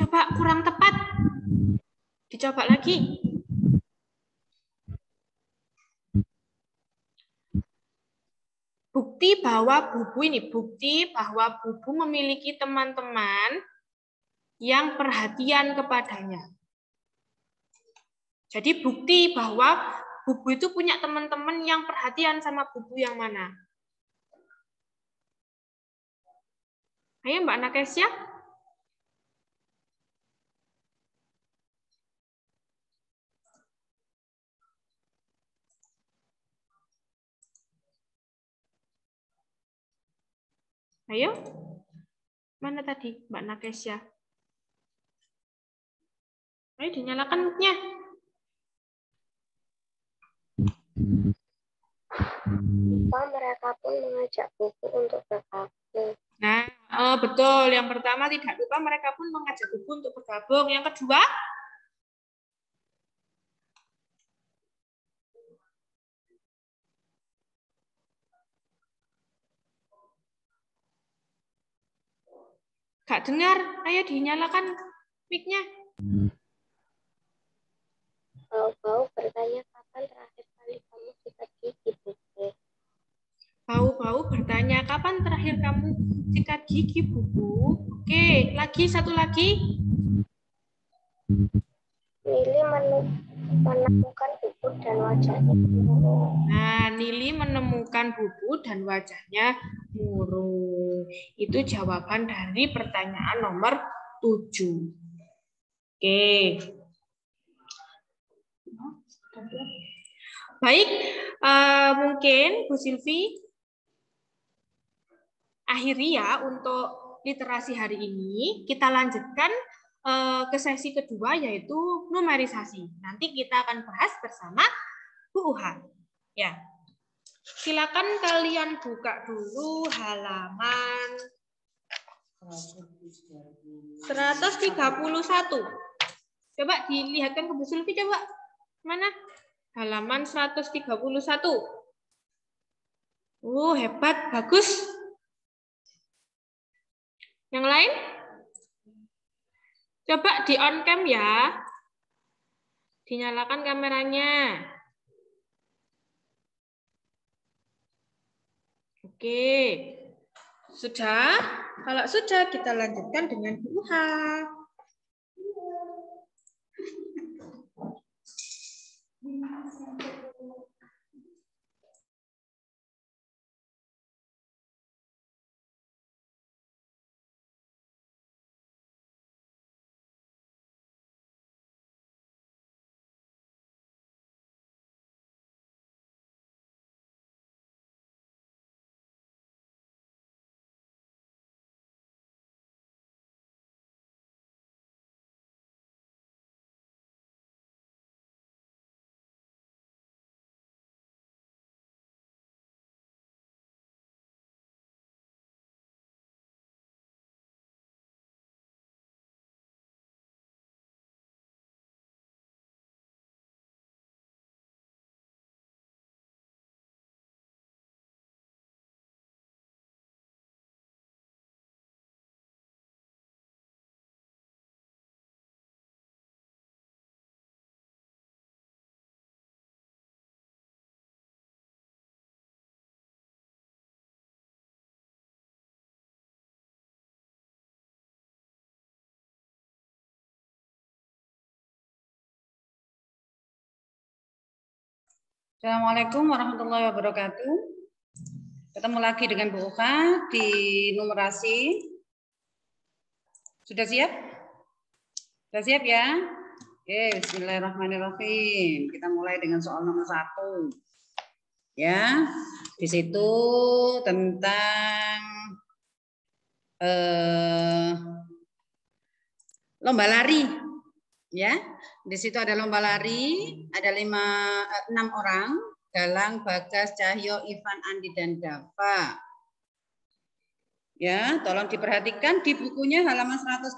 Coba kurang tepat. Dicoba lagi. Bukti bahwa Bubu memiliki teman-teman yang perhatian kepadanya. Jadi bukti bahwa Bubu itu punya teman-teman yang perhatian sama Bubu yang mana? Ayo Mbak Nakesya. Ayo. Mana tadi Mbak Nakesya? Ayo dinyalakan mic-nya. Lupa mereka pun mengajak Bubu untuk bergabung. Nah, betul. Yang pertama tidak lupa mereka pun mengajak Bubu untuk bergabung. Yang kedua? Gak dengar. Ayo dinyalakan mic-nya. Bau-bau bertanya kapan terakhir kali kamu sikat gigi, Bubu. Bau-bau bertanya, kapan terakhir kamu sikat gigi, Bubu? Oke, lagi satu lagi. Nili menemukan Bubu dan wajahnya murung. Nah, Nili menemukan Bubu dan wajahnya murung. Itu jawaban dari pertanyaan nomor 7. Oke. Baik, mungkin Bu Silvi akhiri ya untuk literasi hari ini. Kita lanjutkan ke sesi kedua yaitu numerisasi. Nanti kita akan bahas bersama Bu Uha. Ya. Silakan kalian buka dulu halaman 131. Coba dilihatkan ke Bu Silvi coba. Mana? Halaman 131. Hebat, bagus. Yang lain? Coba di on cam ya. Dinyalakan kameranya. Oke. Sudah? Kalau sudah, kita lanjutkan dengan Bu Uha. Assalamualaikum warahmatullahi wabarakatuh. Ketemu lagi dengan Bu Uka di numerasi. Sudah siap? Sudah siap ya? Oke, bismillahirrahmanirrahim. Kita mulai dengan soal nomor 1. Ya, di situ tentang lomba lari. Ya, di situ ada lomba lari, ada 6 orang, Galang, Bagas, Cahyo, Ivan, Andi, dan Dava. Ya, tolong diperhatikan di bukunya halaman 131,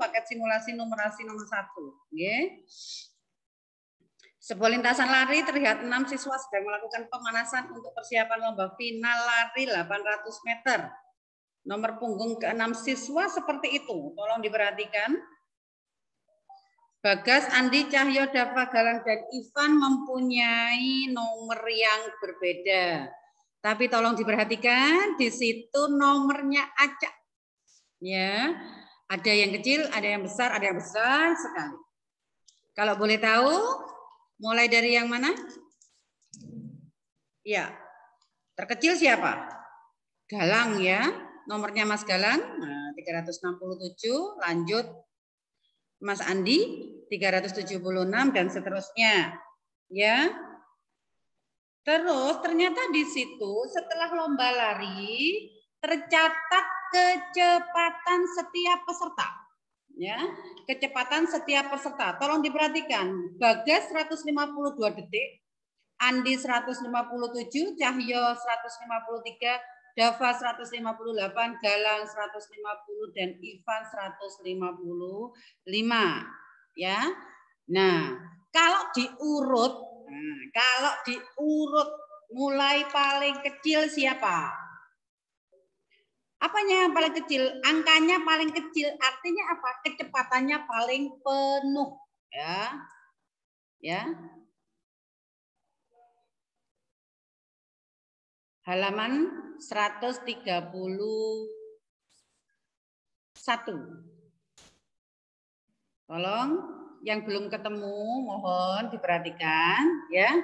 paket simulasi numerasi nomor 1. Oke. Sebuah lintasan lari terlihat 6 siswa sedang melakukan pemanasan untuk persiapan lomba final lari 800 meter. Nomor punggung ke-6 siswa seperti itu. Tolong diperhatikan. Bagas, Andi, Cahyo, Dava, Galang, dan Ivan mempunyai nomor yang berbeda. Tapi tolong diperhatikan, di situ nomornya acak. Ya, ada yang kecil, ada yang besar sekali. Kalau boleh tahu, mulai dari yang mana? Ya, terkecil siapa? Galang ya, nomornya Mas Galang, 367, lanjut Mas Andi 376 dan seterusnya. Ya. Terus ternyata di situ setelah lomba lari tercatat kecepatan setiap peserta. Ya, kecepatan setiap peserta. Tolong diperhatikan. Bagas 152 detik, Andi 157, Cahyo 153, Dava 158, Galang 150 dan Ivan 155. Ya. Nah, kalau diurut mulai paling kecil siapa? Apanya yang paling kecil? Angkanya paling kecil. Artinya apa? Kecepatannya paling penuh, ya. Ya. Halaman 131. Tolong yang belum ketemu mohon diperhatikan ya.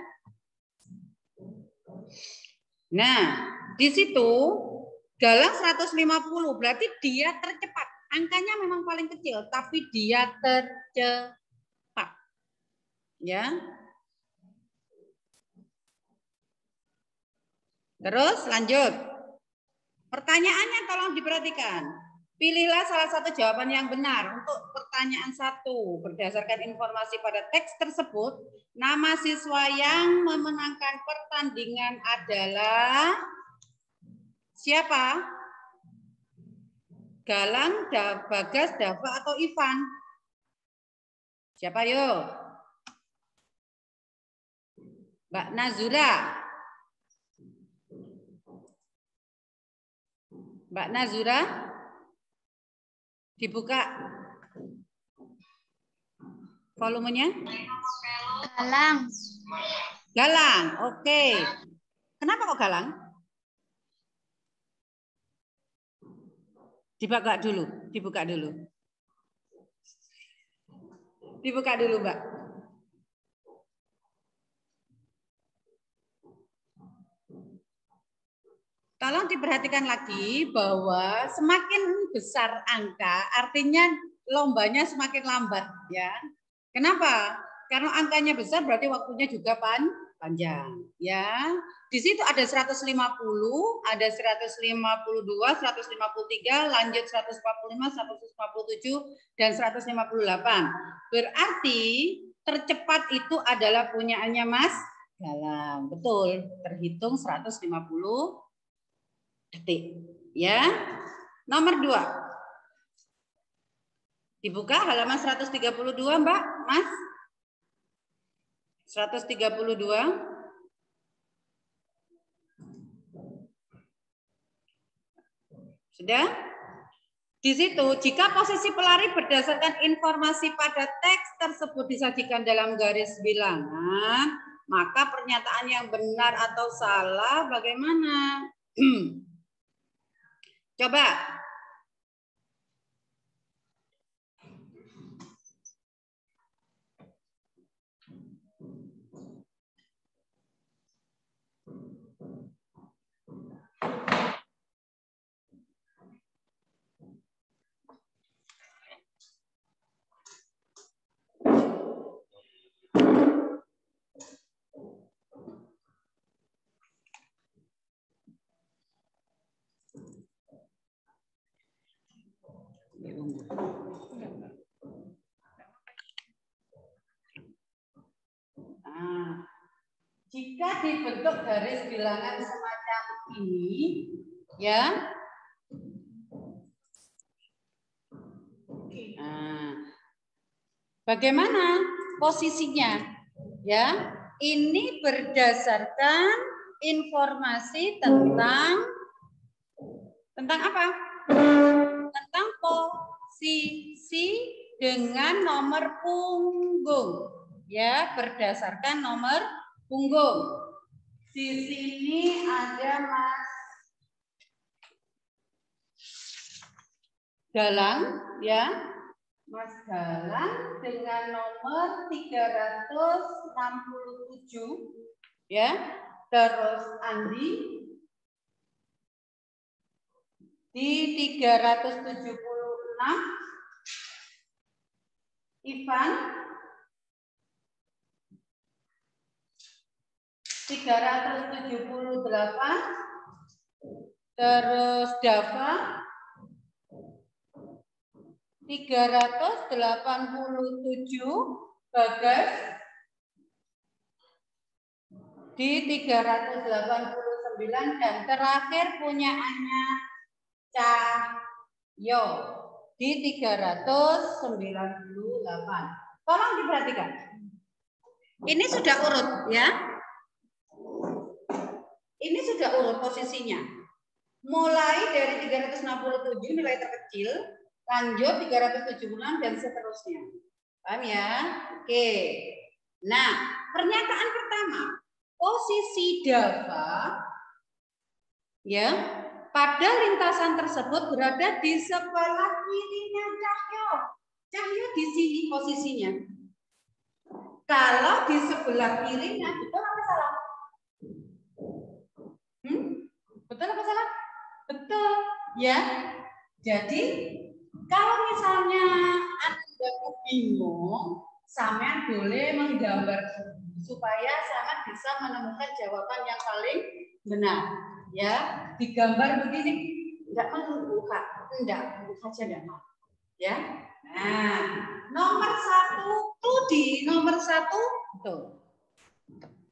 Nah, di situ Galang 150 berarti dia tercepat. Angkanya memang paling kecil tapi dia tercepat. Ya. Terus lanjut. Pertanyaannya tolong diperhatikan. Pilihlah salah satu jawaban yang benar untuk pertanyaan 1. Berdasarkan informasi pada teks tersebut, nama siswa yang memenangkan pertandingan adalah siapa? Galang, Bagas, Dava, atau Ivan? Siapa yuk? Mbak Nazura. Mbak Nazura? Dibuka volumenya. Galang. Galang, oke. Kenapa kok Galang? Dibuka dulu, Dibuka dulu, Mbak. Tolong diperhatikan lagi bahwa semakin besar angka, artinya lombanya semakin lambat, ya. Kenapa? Karena angkanya besar berarti waktunya juga panjang, ya. Di situ ada 150, ada 152, 153, lanjut 145, 157 dan 158. Berarti tercepat itu adalah punyaannya Mas Galang. Betul, terhitung 150 detik. Ya. Nomor 2. Dibuka halaman 132, Mbak, Mas. 132. Sudah? Di situ, jika posisi pelari berdasarkan informasi pada teks tersebut disajikan dalam garis bilangan, maka pernyataan yang benar atau salah bagaimana? Coba. Nah, jika dibentuk garis bilangan semacam ini, ya. Nah, bagaimana posisinya? Ya, ini berdasarkan informasi tentang apa? Tentang posisi dengan nomor punggung. Ya, berdasarkan nomor punggung. Di sini ada Mas Galang, ya. Mas Galang dengan nomor 367, ya. Terus Andi di 376, Ivan 378, terus Dava 387, Bagas di 389, dan terakhir punyaannya Cahyo di 398. Tolong diperhatikan. Ini sudah urut, ya. Ini sudah urut posisinya. Mulai dari 367 nilai terkecil, lanjut 376 dan seterusnya. Paham ya? Oke. Nah, pernyataan pertama, posisi Dava ya pada lintasan tersebut berada di sebelah kirinya Cahyo. Cahyo di sini posisinya. Kalau di sebelah kirinya, betul apa salah? Betul apa salah? Betul, ya. Jadi kalau misalnya Anda bingung, sampean boleh menggambar supaya sangat bisa menemukan jawaban yang paling benar. Ya, digambar begini, enggak mau buka, enggak buka saja enggak mau. Ya, nah nomor 1 tuh di nomor 1 tuh.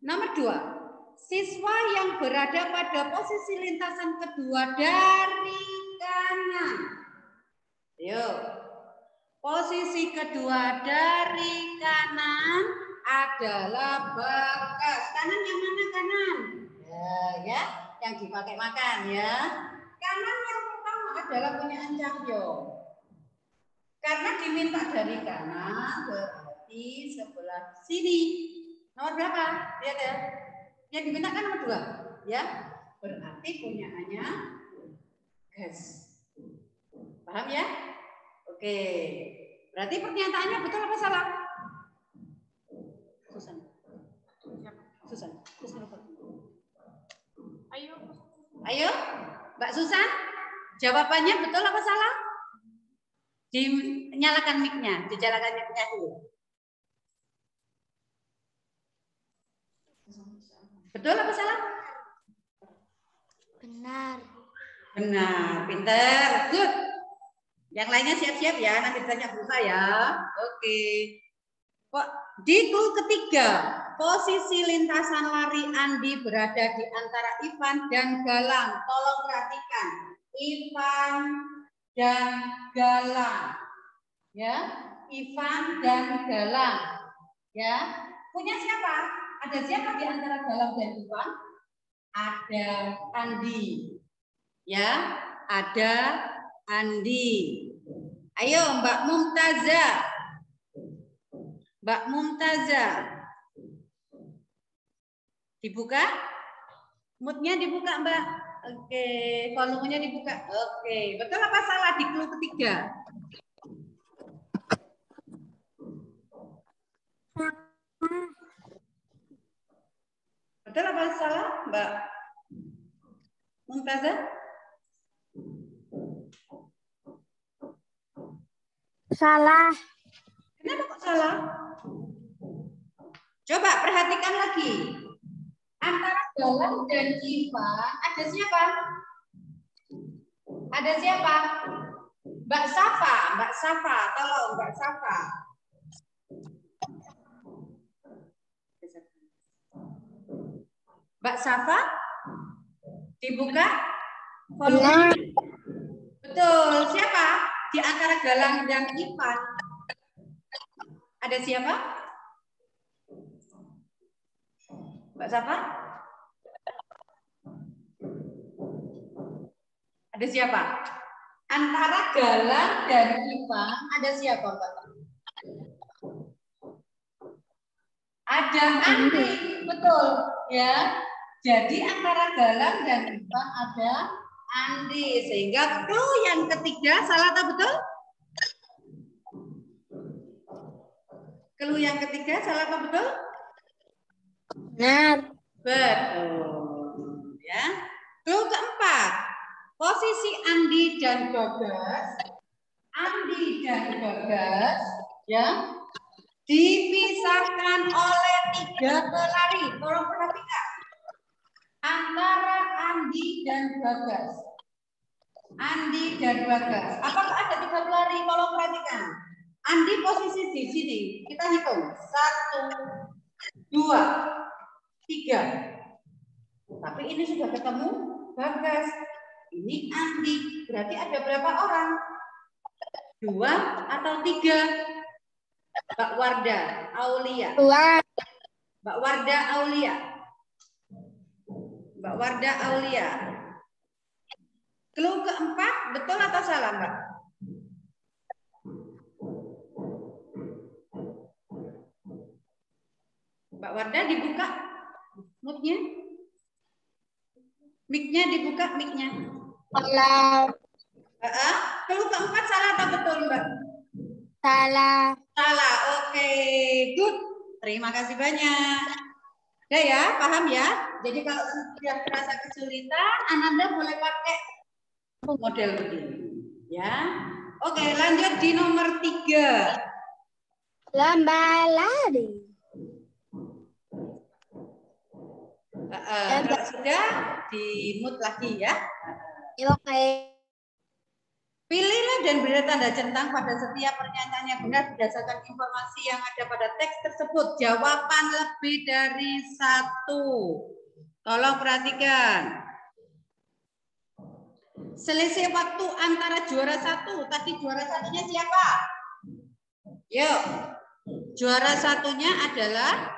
Nomor 2, siswa yang berada pada posisi lintasan kedua dari kanan. Yuk, posisi kedua dari kanan adalah Bagas. Kanan yang mana kanan? Ya, yang dipakai makan ya. Kanan yang pertama adalah punyaan Cahyo. Karena diminta dari kanan, berarti sebelah sini. Nomor berapa? Lihat ya. Yang diminta kan nomor 2, ya. Berarti punyaannya Gas. Paham ya? Oke. Berarti pernyataannya betul apa salah? Susan. Ayo, Mbak Susan. Jawabannya betul apa salah? Dinyalakan mic-nya, dinyalakan mic-nya dulu. Betul apa salah? Benar. Benar, pinter, good. Yang lainnya siap-siap ya, nanti ditanya buka ya. Oke. Di clue ketiga, posisi lintasan lari Andi berada di antara Ivan dan Galang. Tolong perhatikan, Ivan dan Galang. Ya, Ivan dan Galang. Ya, punya siapa? Ada siapa di antara Galang dan Ivan? Ada Andi. Ya, ada Andi. Ayo Mbak Mumtazah. Mbak Mumtazah. Dibuka? Moodnya dibuka Mbak. Oke, volumenya dibuka. Oke, betul apa salah di clue ketiga? Betul apa salah Mbak Mumtazah? Salah. Kenapa kok salah? Coba perhatikan lagi. Antara Galang dan Ivan ada siapa? Ada siapa? Mbak Safa, tolong Mbak Safa. Mbak Safa, dibuka volumenya. Betul, siapa? Di antara Galang dan Ivan. Ada siapa? Mbak Safa? Ada siapa? Antara Galang dan Ivan ada siapa, Mbak? Ada Andi, betul ya. Jadi antara Galang dan Ivan ada Andi, sehingga clue yang ketiga salah tak betul? Clue yang ketiga salah tak betul? Benar. Betul ya. Clue keempat, posisi Andi dan Gagas ya dipisahkan oleh 3 pelari. Tolong perhatikan. Antara Andi dan Bagas. Apakah ada 3 pelari? Tolong perhatikan. Andi posisi di sini. Kita hitung. 1, 2, 3. Tapi ini sudah ketemu Bagas. Ini Andi. Berarti ada berapa orang? 2 atau 3? Mbak Warda Aulia. 2. Mbak Warda Aulia. Clue keempat betul atau salah, Mbak? Mbak Warda dibuka mic-nya. Mic-nya dibuka mic-nya. Salah. Clue keempat salah atau betul, Mbak? Salah. Salah. Oke, good. Terima kasih banyak. Udah ya, paham ya? Jadi kalau sudah terasa kesulitan, Ananda boleh pakai model begini. Ya. Oke, lanjut di nomor 3. Lomba lari. Kalau sudah, di-mute lagi ya. Oke. Pilihlah dan beri tanda centang pada setiap pernyataan yang benar berdasarkan informasi yang ada pada teks tersebut. Jawaban lebih dari 1. Tolong perhatikan. Selisih waktu antara juara 1. Tadi juara satunya siapa? Yuk. Juara satunya adalah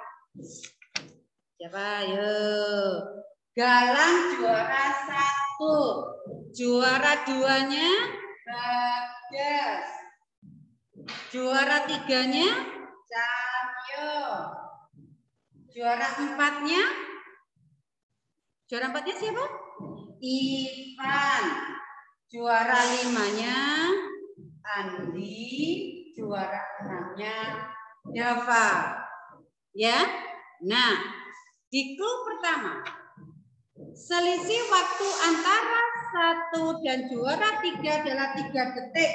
siapa? Yuk. Galang juara 1. Juara 2-nya Bagas. Juara 3-nya Cahyo. Juara 4-nya siapa? Ivan. Juara 5-nya Andi. Juara 6-nya Dava. Ya. Nah, di clue pertama, selisih waktu antara 1 dan juara 3 adalah 3 detik.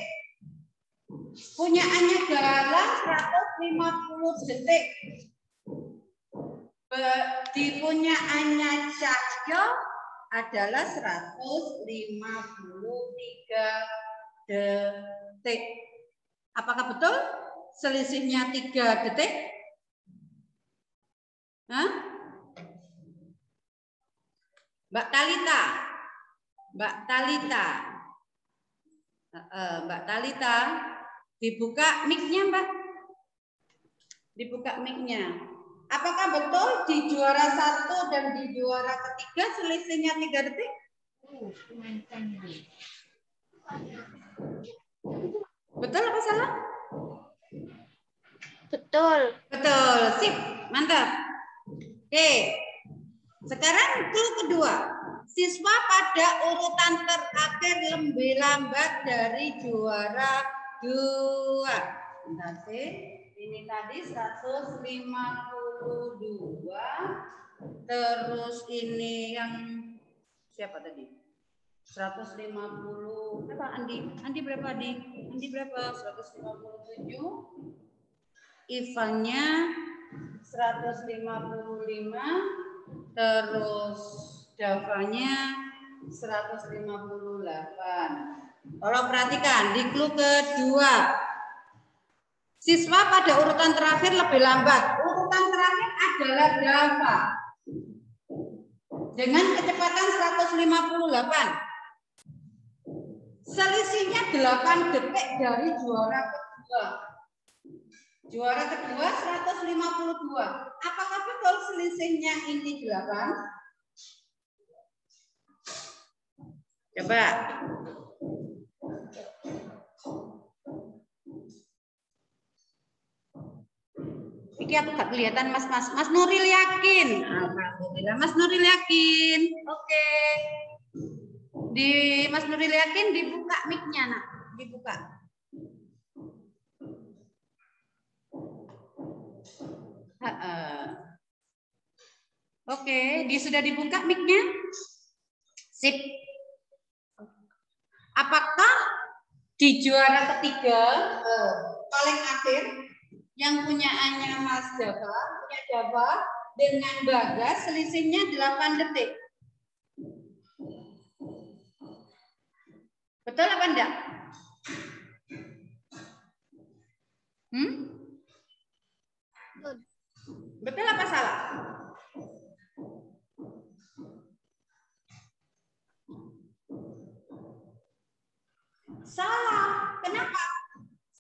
Punyaannya Galang 150 detik. Di punyaannya Cahyo adalah 153 detik. Apakah betul selisihnya 3 detik? Hah? Mbak Talita, dibuka mic-nya, Mbak. Dibuka mic-nya. Apakah betul di juara 1 dan di juara ketiga selisihnya 3 detik? Betul apa salah? Betul. Betul, sip, mantap. Oke, sekarang clue kedua. Siswa pada urutan terakhir lebih lambat dari juara 2. Bentar sih. Ini tadi 152. Terus ini yang siapa tadi? 150. Berapa Andi? Andi berapa, Andi? Andi berapa? 157. Ivannya 155. Terus Davanya 158. Tolong perhatikan di clue kedua. Siswa pada urutan terakhir lebih lambat. Urutan terakhir adalah berapa? Dengan kecepatan 158. Selisihnya 8 detik dari juara kedua. Juara kedua 152. Apakah betul selisihnya ini 8? Coba. Iki aku gak kelihatan Mas Nuril yakin. Alhamdulillah Mas Nuril yakin. Oke. Di Mas Nuril yakin dibuka mic-nya nak, dibuka. Oke, sudah dibuka mic-nya? Sip. Apakah di juara ketiga paling akhir yang punyaannya Mas Java, punya Java dengan Bagas selisihnya 8 detik? Betul apa enggak? Betul apa salah? Salah. Kenapa?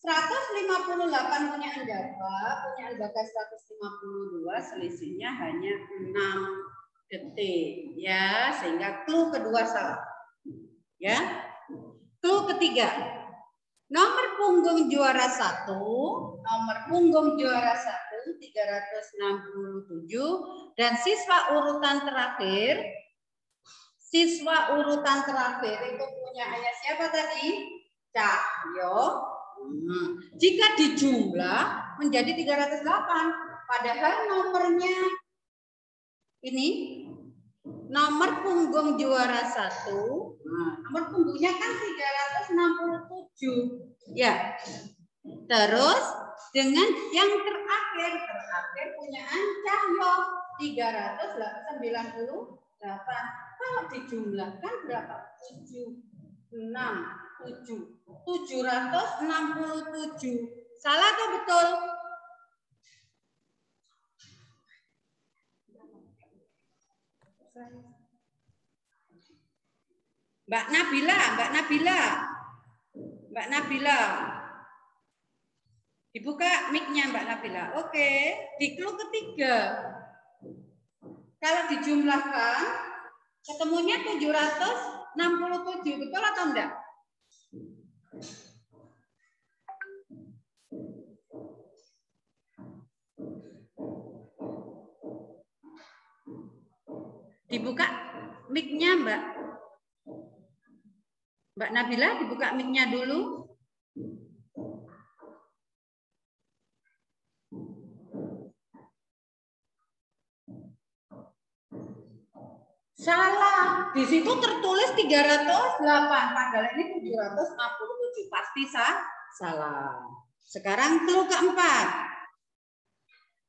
158 punya Java, punya Bagas 152, selisihnya hanya 6 detik. Ya, sehingga clue kedua salah. Ya. Clue ketiga. Nomor punggung juara 1, nomor punggung juara 1 367 dan siswa urutan terakhir itu punya ayah siapa tadi? Cahyo. Jika dijumlah menjadi 308, padahal nomornya ini nomor punggung juara 1, nomor punggungnya kan 367. Ya. Terus dengan yang terakhir punyaan Cahyo 398. Kalau dijumlahkan berapa? 767. Salah atau betul? Mbak Nabila. Dibuka mic-nya Mbak Nabila. Oke, di clue ketiga. Kalau dijumlahkan ketemunya 767, betul atau enggak? Dibuka mic-nya Mbak Nabila, dibuka mic-nya dulu. Salah. Di situ tertulis 308, padahal ini 767. Pasti salah. Sekarang clue keempat.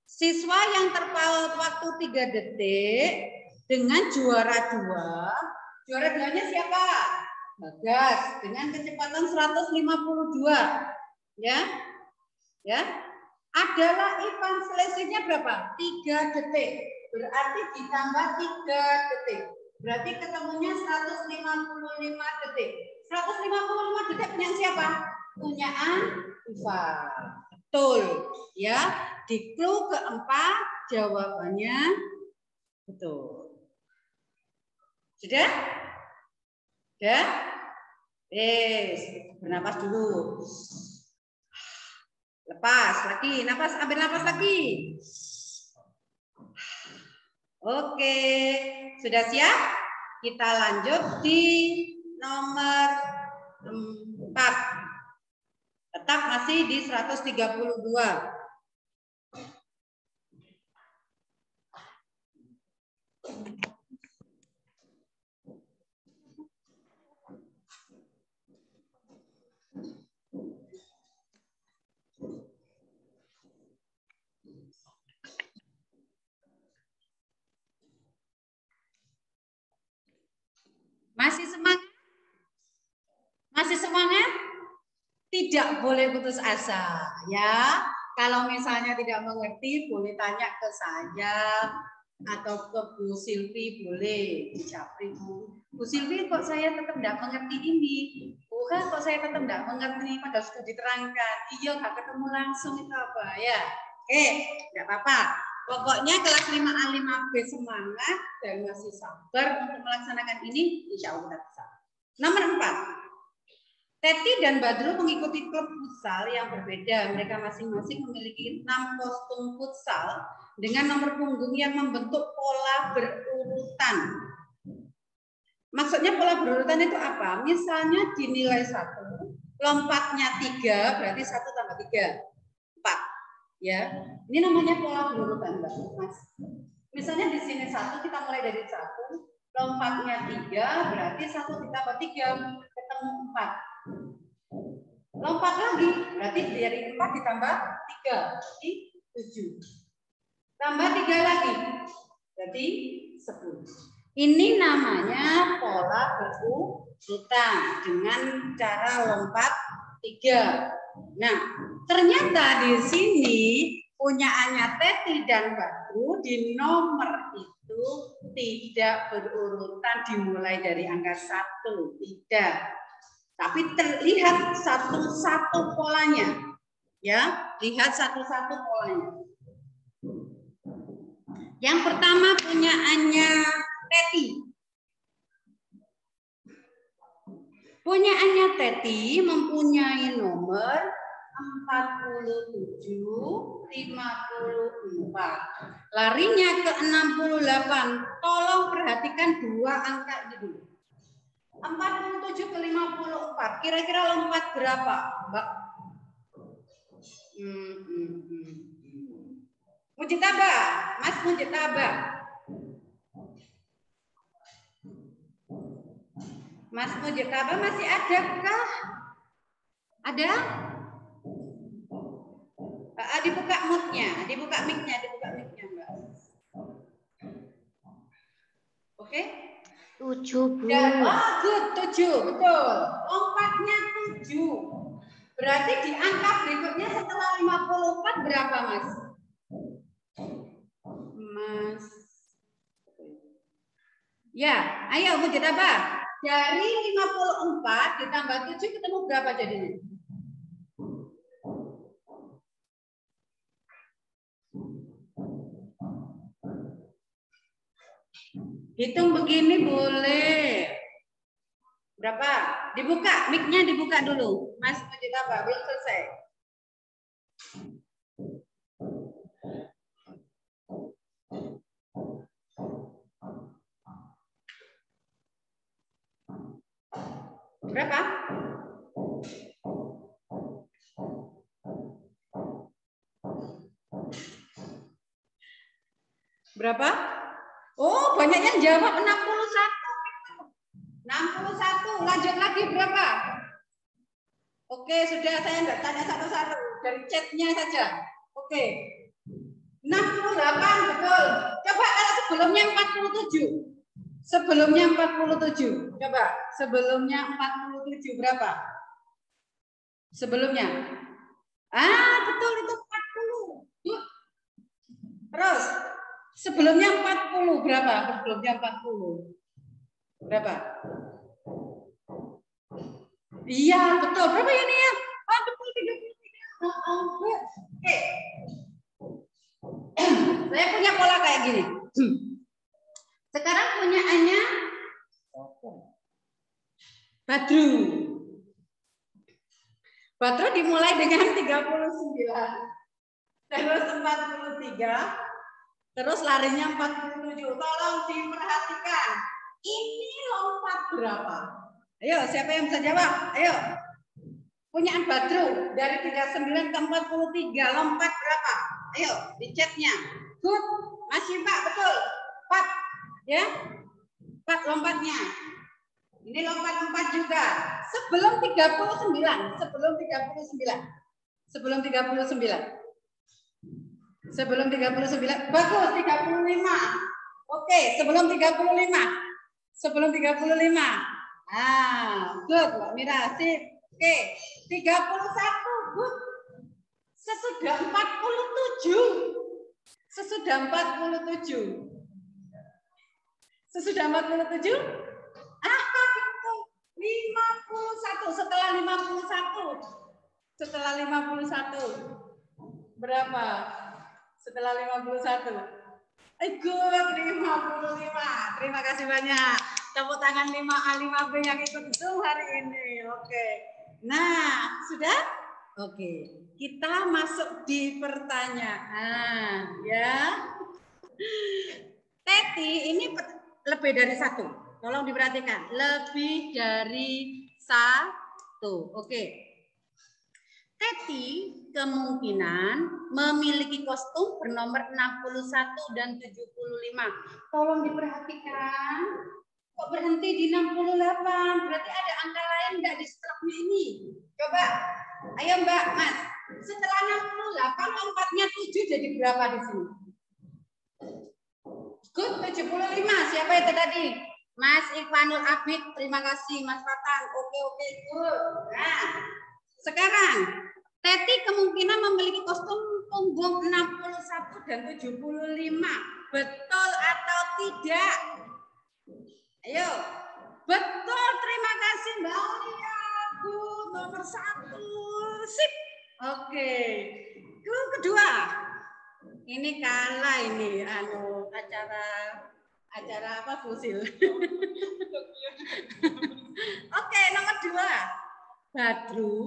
Siswa yang terpaut waktu 3 detik dengan juara 2. Juara 2-nya siapa? Bagas dengan kecepatan 152. Ya. Adalah Ivan, selisihnya berapa? 3 detik. Berarti ditambah 3 detik. Berarti ketemunya 155 detik. 155 detik punya siapa? Punyaan Ivan. Betul. Ya. Di clue keempat jawabannya betul. Sudah? Bernapas dulu. Lepas lagi, ambil napas lagi. Oke, sudah siap? Kita lanjut di nomor 4. Tetap masih di 132. Masih semangat? Masih semangat? Tidak boleh putus asa, ya. Kalau misalnya tidak mengerti, boleh tanya ke saya atau ke Bu Silvi, boleh. Japri, Bu Silvi, kok saya tetap tidak mengerti ini? Bukan, kok saya tetap tidak mengerti, padahal sudah diterangkan. Iya, nggak ketemu langsung itu apa ya? Oke, nggak apa-apa. Pokoknya kelas 5A 5B semangat dan masih sabar untuk melaksanakan ini, insya Allah kita bisa. Nomor 4. Teti dan Badru mengikuti klub futsal yang berbeda. Mereka masing-masing memiliki 6 kostum futsal dengan nomor punggung yang membentuk pola berurutan. Maksudnya pola berurutan itu apa? Misalnya dinilai 1, lompatnya 3, berarti 1 tambah 3, 4. Ya, ini namanya pola berurutan, Mas. Misalnya di sini 1, kita mulai dari 1, lompatnya 3, berarti 1 ditambah 3, ketemu 4. Lompat lagi, berarti dari 4 ditambah 3, berarti 7. Tambah 3 lagi, berarti 10. Ini namanya pola berurutan dengan cara lompat 3. Nah, ternyata di sini punyaannya Teti dan Badru di nomor itu tidak berurutan dimulai dari angka 1, tidak. Tapi terlihat satu-satu polanya, ya, lihat satu-satu polanya. Yang pertama punyaannya Teti. Punyaannya Teti mempunyai nomor 47, 54. Larinya ke 68. Tolong perhatikan 2 angka ini dulu. 47 ke 54. Kira-kira lompat berapa, Mbak? Mujitaba, Mas Mujitaba. Mas Mujitaba masih adakah? Ada? Dibuka mic-nya, dibuka mic-nya, Mbak. Oke? 7, Bu. Good, 7, betul. Lompatnya 7. Berarti di angka berikutnya setelah 54 berapa, Mas? Ya, ayo Bu Jetaba. Dari 54 ditambah 7 ketemu berapa jadinya? Hitung begini boleh. Berapa? Dibuka, mic-nya dibuka dulu. Mas Mujitaba, belum selesai. Berapa? Berapa? Oh, banyak yang jawab 61. 61. Lanjut lagi berapa? Oke, sudah, saya enggak tanya satu-satu. Dari chatnya saja. Oke. 68, betul. Coba kalau sebelumnya 47. Sebelumnya 47. Coba, sebelumnya 47 berapa? Sebelumnya. Betul itu 40. Yuk. Terus, sebelumnya 40 berapa? Sebelumnya 40. Berapa? Iya, betul. Berapa ya nih ya? Betul 33. Oke. Saya punya pola kayak gini. Sekarang punyaannya Badru. Badru dimulai dengan 39. Terus 43. Terus larinya 47. Tolong diperhatikan. Ini lompat berapa? Ayo, siapa yang bisa jawab? Ayo. Punyaan Badru dari 39 ke 43. Lompat berapa? Ayo, di chatnya. Good. Masih Pak, betul. 4. Ya. 4 lompatnya. Ini lompat 4 juga. Sebelum 39. Sebelum 39. Sebelum 39. Sebelum 39. Bagus, 35. Oke, sebelum 35. Sebelum 35. Nah, good Mbak Mira, sip. Oke, 31, good. Sesudah 47. Sesudah 47. Sesudah 47? Betul. 51. Setelah 51. Setelah 51. Berapa? Setelah 51. Good, 55. Terima kasih banyak. Tepuk tangan 5A, 5B yang ikut Zoom hari ini. Oke. Nah, sudah? Oke. Kita masuk di pertanyaan, ya. Teti ini lebih dari satu. Tolong diperhatikan. Lebih dari satu. Oke. Teti kemungkinan memiliki kostum bernomor 61 dan 75. Tolong diperhatikan. Kok berhenti di 68? Berarti ada angka lain enggak di setelahnya ini? Coba. Ayo Mbak, Mas. Setelah 68, lompatnya 7 jadi berapa di sini? Good, 75. Siapa itu tadi? Mas Ikhwanul Abid. Terima kasih, Mas Fatan. Oke, good. Nah, sekarang, Teti kemungkinan memiliki kostum punggung 61 dan 75. Betul atau tidak? Ayo. Betul, terima kasih Mbak Aulia. Good, nomor 1. Sip. Oke. Kedua. Ini kalah ini acara apa fusil. Oke, nomor 2. Badru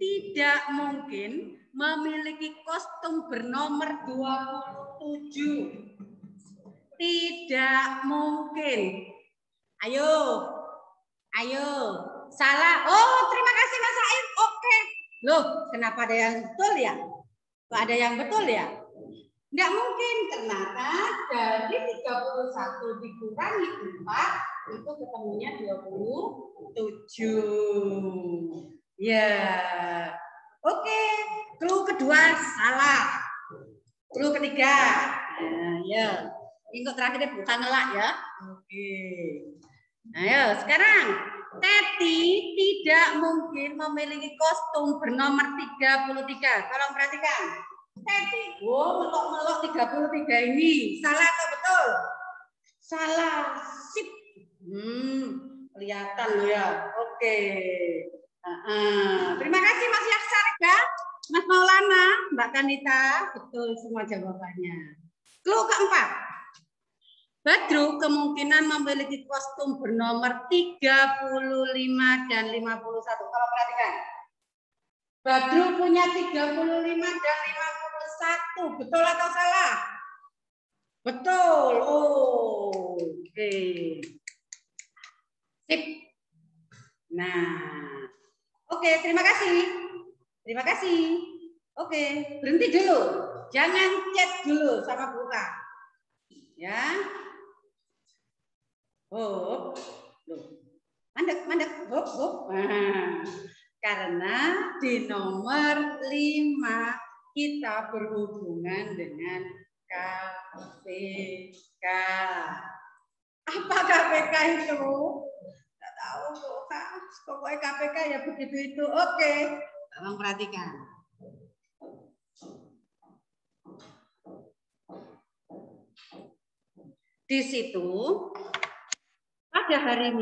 tidak mungkin memiliki kostum bernomor 27. Tidak mungkin. Ayo. Salah. Oh, terima kasih Mas Said. Oke. Loh, kenapa ada yang betul ya? Kok ada yang betul ya? Tidak mungkin. Ternyata dari 31 dikurangi 4 itu ketemunya 27. Ya. Oke. Clue kedua salah. Clue ketiga. Ya. Ini terakhir bukan ngelak ya. Oke. Ayo, sekarang Teti tidak mungkin memiliki kostum bernomor 33. Tolong perhatikan. Teti, melok 33 ini. Salah atau betul? Salah. Sip. Kelihatan ya. Oke. Terima kasih Mas Yaksar ya. Mas Maulana, Mbak Kanita. Betul semua jawabannya. Clue keempat. Badru kemungkinan memiliki kostum bernomor 35 dan 51. Kalau perhatikan. Badru punya 35 dan 51. Betul atau salah? Betul. Oh, oke. Sip. Nah. Oke, terima kasih. Terima kasih. Oke, berhenti dulu. Jangan chat dulu sama Buka. Ya. Hop, mandek, hop. Karena di nomor 5 kita berhubungan dengan KPK. Apa KPK itu? Tidak tahu kok. Pokoknya KPK ya begitu itu. Oke, tolong perhatikan. Di situ pada hari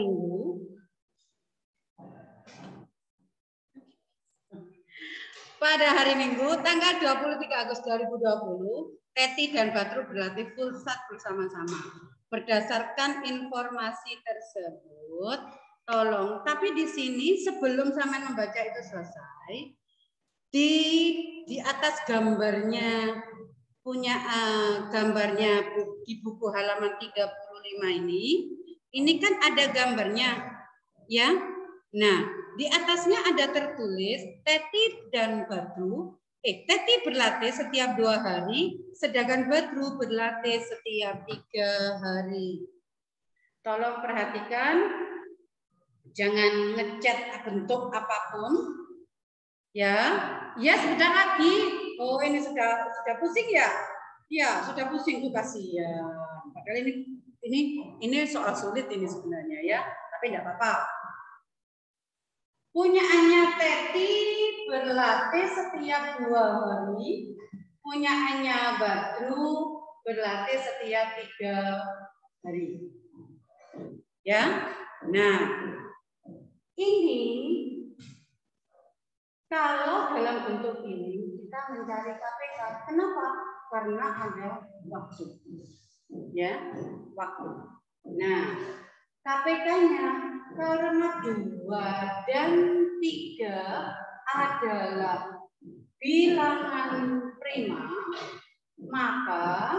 Minggu tanggal 23 Agustus 2020, Teti dan Badru berlatih pulsat bersama-sama. Berdasarkan informasi tersebut, tolong, tapi di sini sebelum sampai membaca itu selesai, di atas gambarnya punya gambarnya di buku halaman 35 ini kan ada gambarnya ya. Nah, di atasnya ada tertulis Teti dan Badru. Teti berlatih setiap 2 hari, sedangkan Badru berlatih setiap 3 hari. Tolong perhatikan, jangan ngecat bentuk apapun. Ya sebentar lagi. Oh, ini sudah pusing ya? Ya, sudah pusing tuh kasihan. Padahal ini soal sulit ini sebenarnya ya, tapi enggak apa-apa. Punyaannya Teti berlatih setiap 2 hari. Punyaannya Badru berlatih setiap 3 hari. Ya. Nah, ini kalau dalam bentuk ini kita mencari KPK. Kenapa? Karena ada waktu. Ya, waktu. Nah, KPK-nya karena 2 dan 3 adalah bilangan prima, maka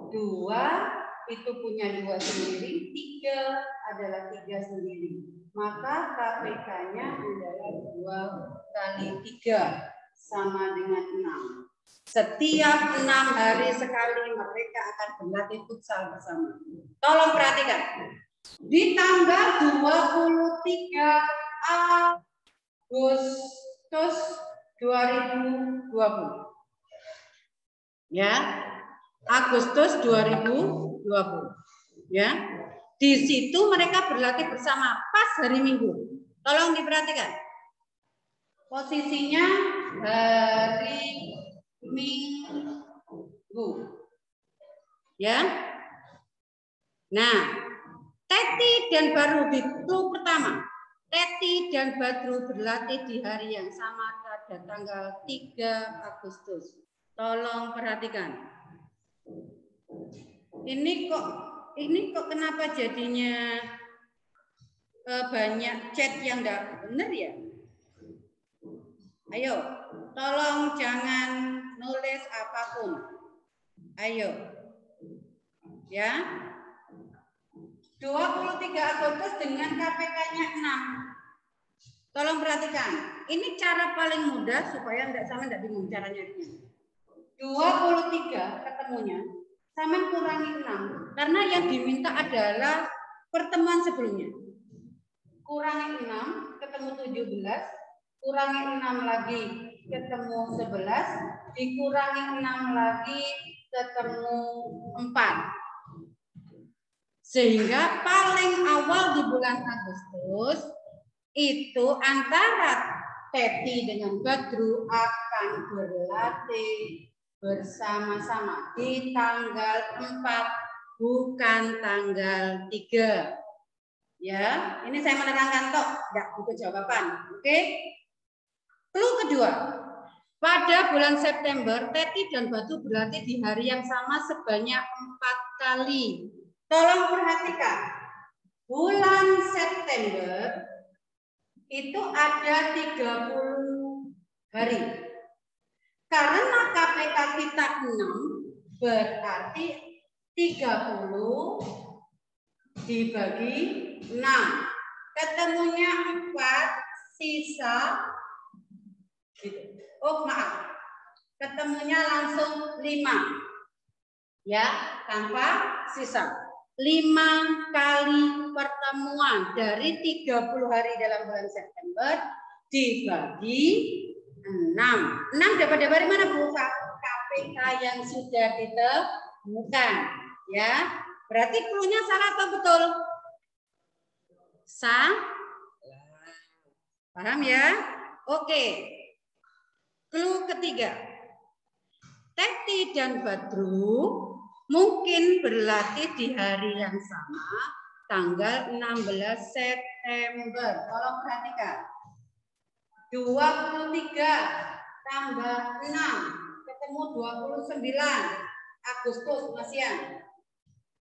2 itu punya 2 sendiri, 3 adalah 3 sendiri. Maka KPK-nya adalah 2 kali 3 sama dengan 6. Setiap 6 hari sekali mereka akan berlatih futsal bersama. Tolong perhatikan. Di tanggal 23 Agustus 2020. Ya. Agustus 2020. Ya. Di situ mereka berlatih bersama pas hari Minggu. Tolong diperhatikan. Posisinya hari Minggu. Ya. Nah, Teti dan Badru di klub pertama. Teti dan Badru berlatih di hari yang sama pada tanggal 3 Agustus. Tolong perhatikan. Ini kok kenapa jadinya banyak chat yang enggak benar ya? Ayo, tolong jangan nulis apapun. Ayo. Ya. 23 Agustus dengan KPK-nya 6. Tolong perhatikan. Ini cara paling mudah supaya enggak bingung caranya. 23 ketemunya sama kurangi 6. Karena yang diminta adalah pertemuan sebelumnya. Kurangi 6 ketemu 17. Kurangi 6 lagi ketemu 11, dikurangi 6 lagi ketemu 4. Sehingga paling awal di bulan Agustus itu antara Teti dengan Badru akan berlatih bersama-sama di tanggal 4 bukan tanggal 3. Ya, ini saya menerangkan toh, enggak butuh jawaban. Oke? Clue kedua, pada bulan September, Teti dan Badru berlatih di hari yang sama sebanyak 4 kali. Tolong perhatikan, bulan September itu ada 30 hari. Karena KPK kita 6, berarti 30 dibagi 6. Ketemunya 4, sisa gitu. Oh maaf, ketemunya langsung 5 ya, tanpa sisa. 5 kali pertemuan dari 30 hari dalam bulan September dibagi 6. 6 dapat dari mana Bu? KPK yang sudah ditemukan ya. Berarti cluenya salah atau betul? Paham ya? Oke. Clue ketiga, Teti dan Badru mungkin berlatih di hari yang sama, tanggal 16 September. Tolong perhatikan. 23 tambah 6, ketemu 29 Agustus masihan.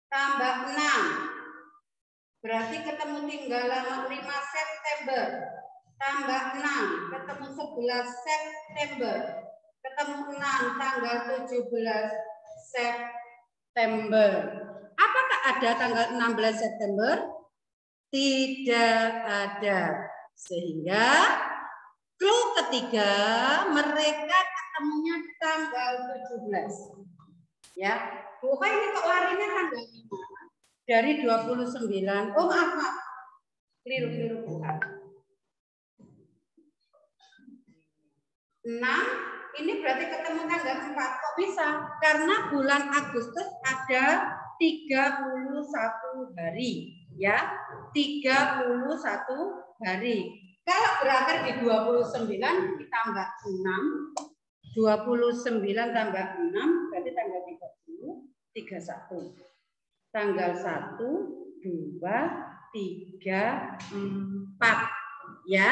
Tambah 6, berarti ketemu tinggal 5 September. Tambah 6, ketemu 11 September. Ketemu 6, tanggal 17 September. Apakah ada tanggal 16 September? Tidak ada. Sehingga clue ketiga, mereka ketemunya tanggal 17. Ya, bukan ini kok larinya tanggal 5 dari 29. Oh maaf. Keliru bukan. 6 ini berarti ketemu tanggal 4. Kok bisa? Karena bulan Agustus ada 31 hari. ya, 31 hari. Kalau berakhir di 29 ditambah 6, 29 tambah 6 berarti tanggal 30, 31. Tanggal 1, 2, 3, 4 ya.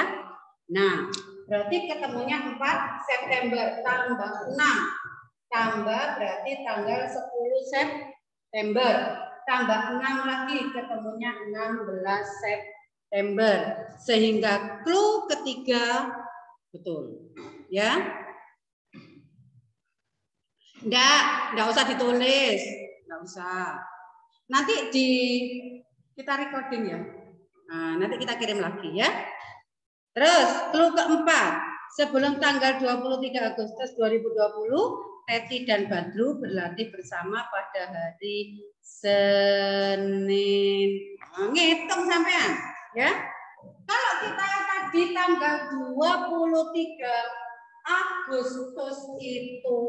Nah, berarti ketemunya 4 September tambah 6 tambah berarti tanggal 10 September tambah 6 lagi ketemunya 16 September sehingga clue ketiga betul ya. Enggak usah ditulis, enggak usah. Nanti kita recording ya. Nah, nanti kita kirim lagi ya. Terus clue keempat, sebelum tanggal 23 Agustus 2020, Teti dan Badru berlatih bersama pada hari Senin. Ngitung sampean, ya. Kalau kita tadi tanggal 23 Agustus itu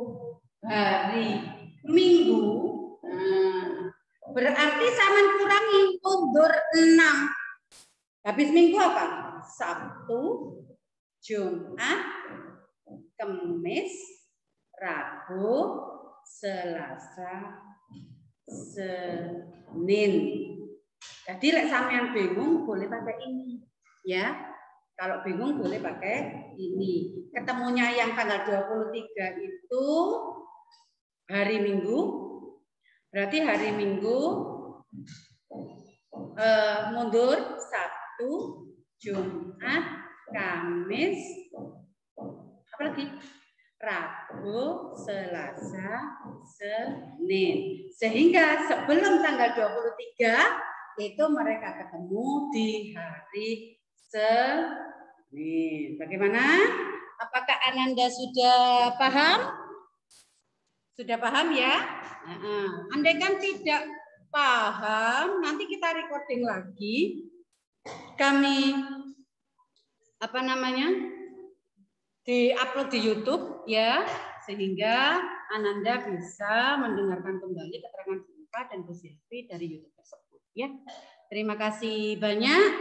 hari Minggu, berarti saman kurangi mundur 6. Habis minggu apa? Sabtu, Jumat, Kamis, Rabu, Selasa, Senin. Jadi lek sampean bingung boleh pakai ini, ya. Kalau bingung boleh pakai ini. Ketemunya yang tanggal 23 itu hari Minggu. Berarti hari Minggu mundur Sabtu, Jumat, Kamis, apa lagi? Rabu, Selasa, Senin. Sehingga sebelum tanggal 23 itu mereka ketemu di hari Senin. Bagaimana? Apakah Ananda sudah paham? Sudah paham ya? Andai kan tidak paham, nanti kita recording lagi. Kami di-upload di YouTube ya, sehingga Ananda bisa mendengarkan kembali keterangan singkat dan Bu Silvi dari YouTube tersebut ya. Terima kasih banyak.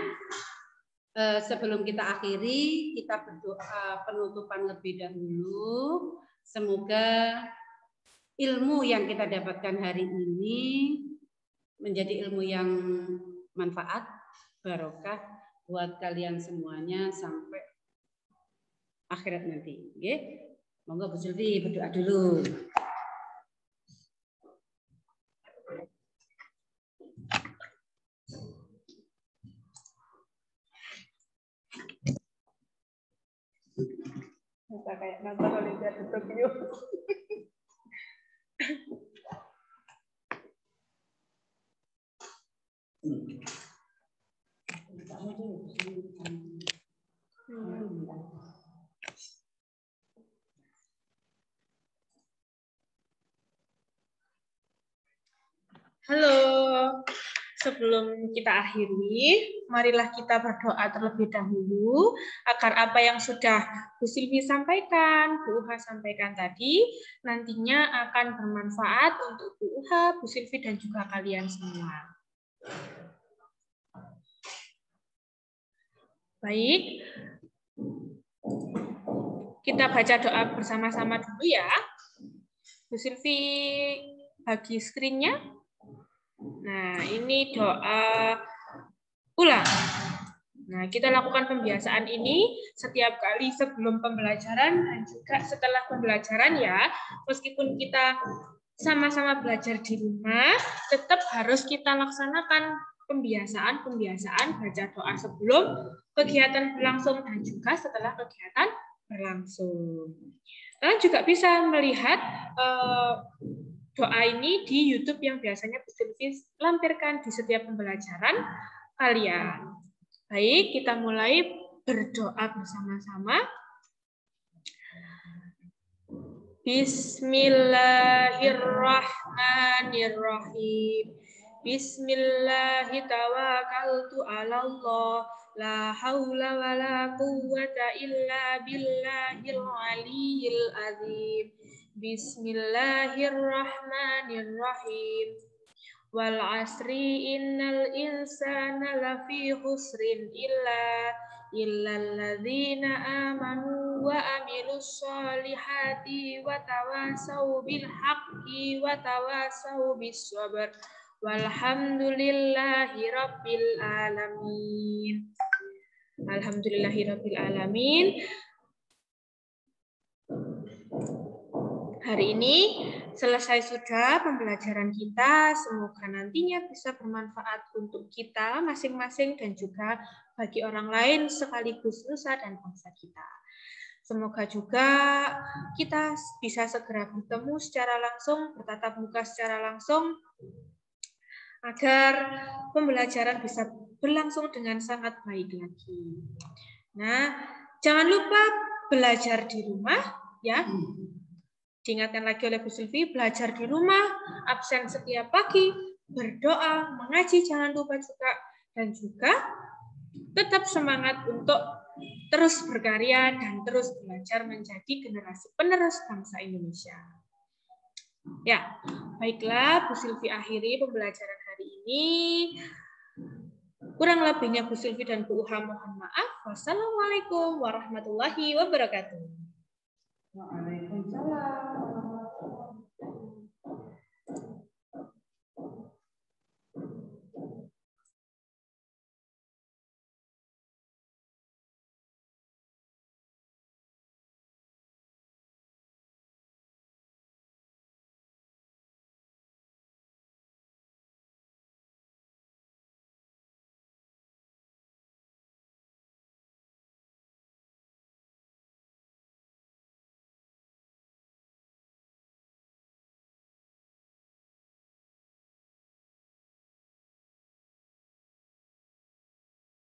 Sebelum kita akhiri, kita berdoa penutupan lebih dahulu. Semoga ilmu yang kita dapatkan hari ini menjadi ilmu yang manfaat, barokah buat kalian semuanya sampai akhirat nanti. Oke? Monggo Bu Silvi berdoa dulu. Bisa kayak nonton Olimpiade Tokyo. Halo, sebelum kita akhiri, marilah kita berdoa terlebih dahulu agar apa yang sudah Bu Silvi sampaikan, Bu Uha sampaikan tadi, nantinya akan bermanfaat untuk Bu Uha, Bu Silvi, dan juga kalian semua. Baik, kita baca doa bersama-sama dulu ya. Bu Silvi bagi screen-nya. Nah, ini doa ulang. Nah, kita lakukan pembiasaan ini setiap kali sebelum pembelajaran dan juga setelah pembelajaran ya. Meskipun kita sama-sama belajar di rumah, tetap harus kita laksanakan pembiasaan baca doa sebelum kegiatan berlangsung dan juga setelah kegiatan berlangsung. Kalian juga bisa melihat doa ini di YouTube yang biasanya Bu Silvi lampirkan di setiap pembelajaran kalian. Baik, kita mulai berdoa bersama-sama. Bismillahirrahmanirrahim. Bismillahitawakkaltu 'alallah. La haula wala quwwata illa billahil aliyyil azim. Bismillahirrahmanirrahim. Wal asri innal insana lafi khusrin illal ladzina amanu wa amilus solihati wa tawasau bil haqqi wa tawasau bis sabr. Walhamdulillahi rabbil alamin. Alhamdulillahi rabbil alamin. Hari ini selesai sudah pembelajaran kita. Semoga nantinya bisa bermanfaat untuk kita masing-masing dan juga bagi orang lain sekaligus nusa dan bangsa kita. Semoga juga kita bisa segera bertemu secara langsung, bertatap muka secara langsung, agar pembelajaran bisa berlangsung dengan sangat baik lagi. Nah, jangan lupa belajar di rumah, ya. Diingatkan lagi oleh Bu Sylvie, belajar di rumah, absen setiap pagi, berdoa, mengaji jangan lupa juga, dan juga tetap semangat untuk terus berkarya dan terus belajar menjadi generasi penerus bangsa Indonesia. Ya, baiklah Bu Sylvie akhiri pembelajaran hari ini. Kurang lebihnya Bu Sylvie dan Bu Uha mohon maaf. Wassalamualaikum warahmatullahi wabarakatuh. Waalaikumsalam.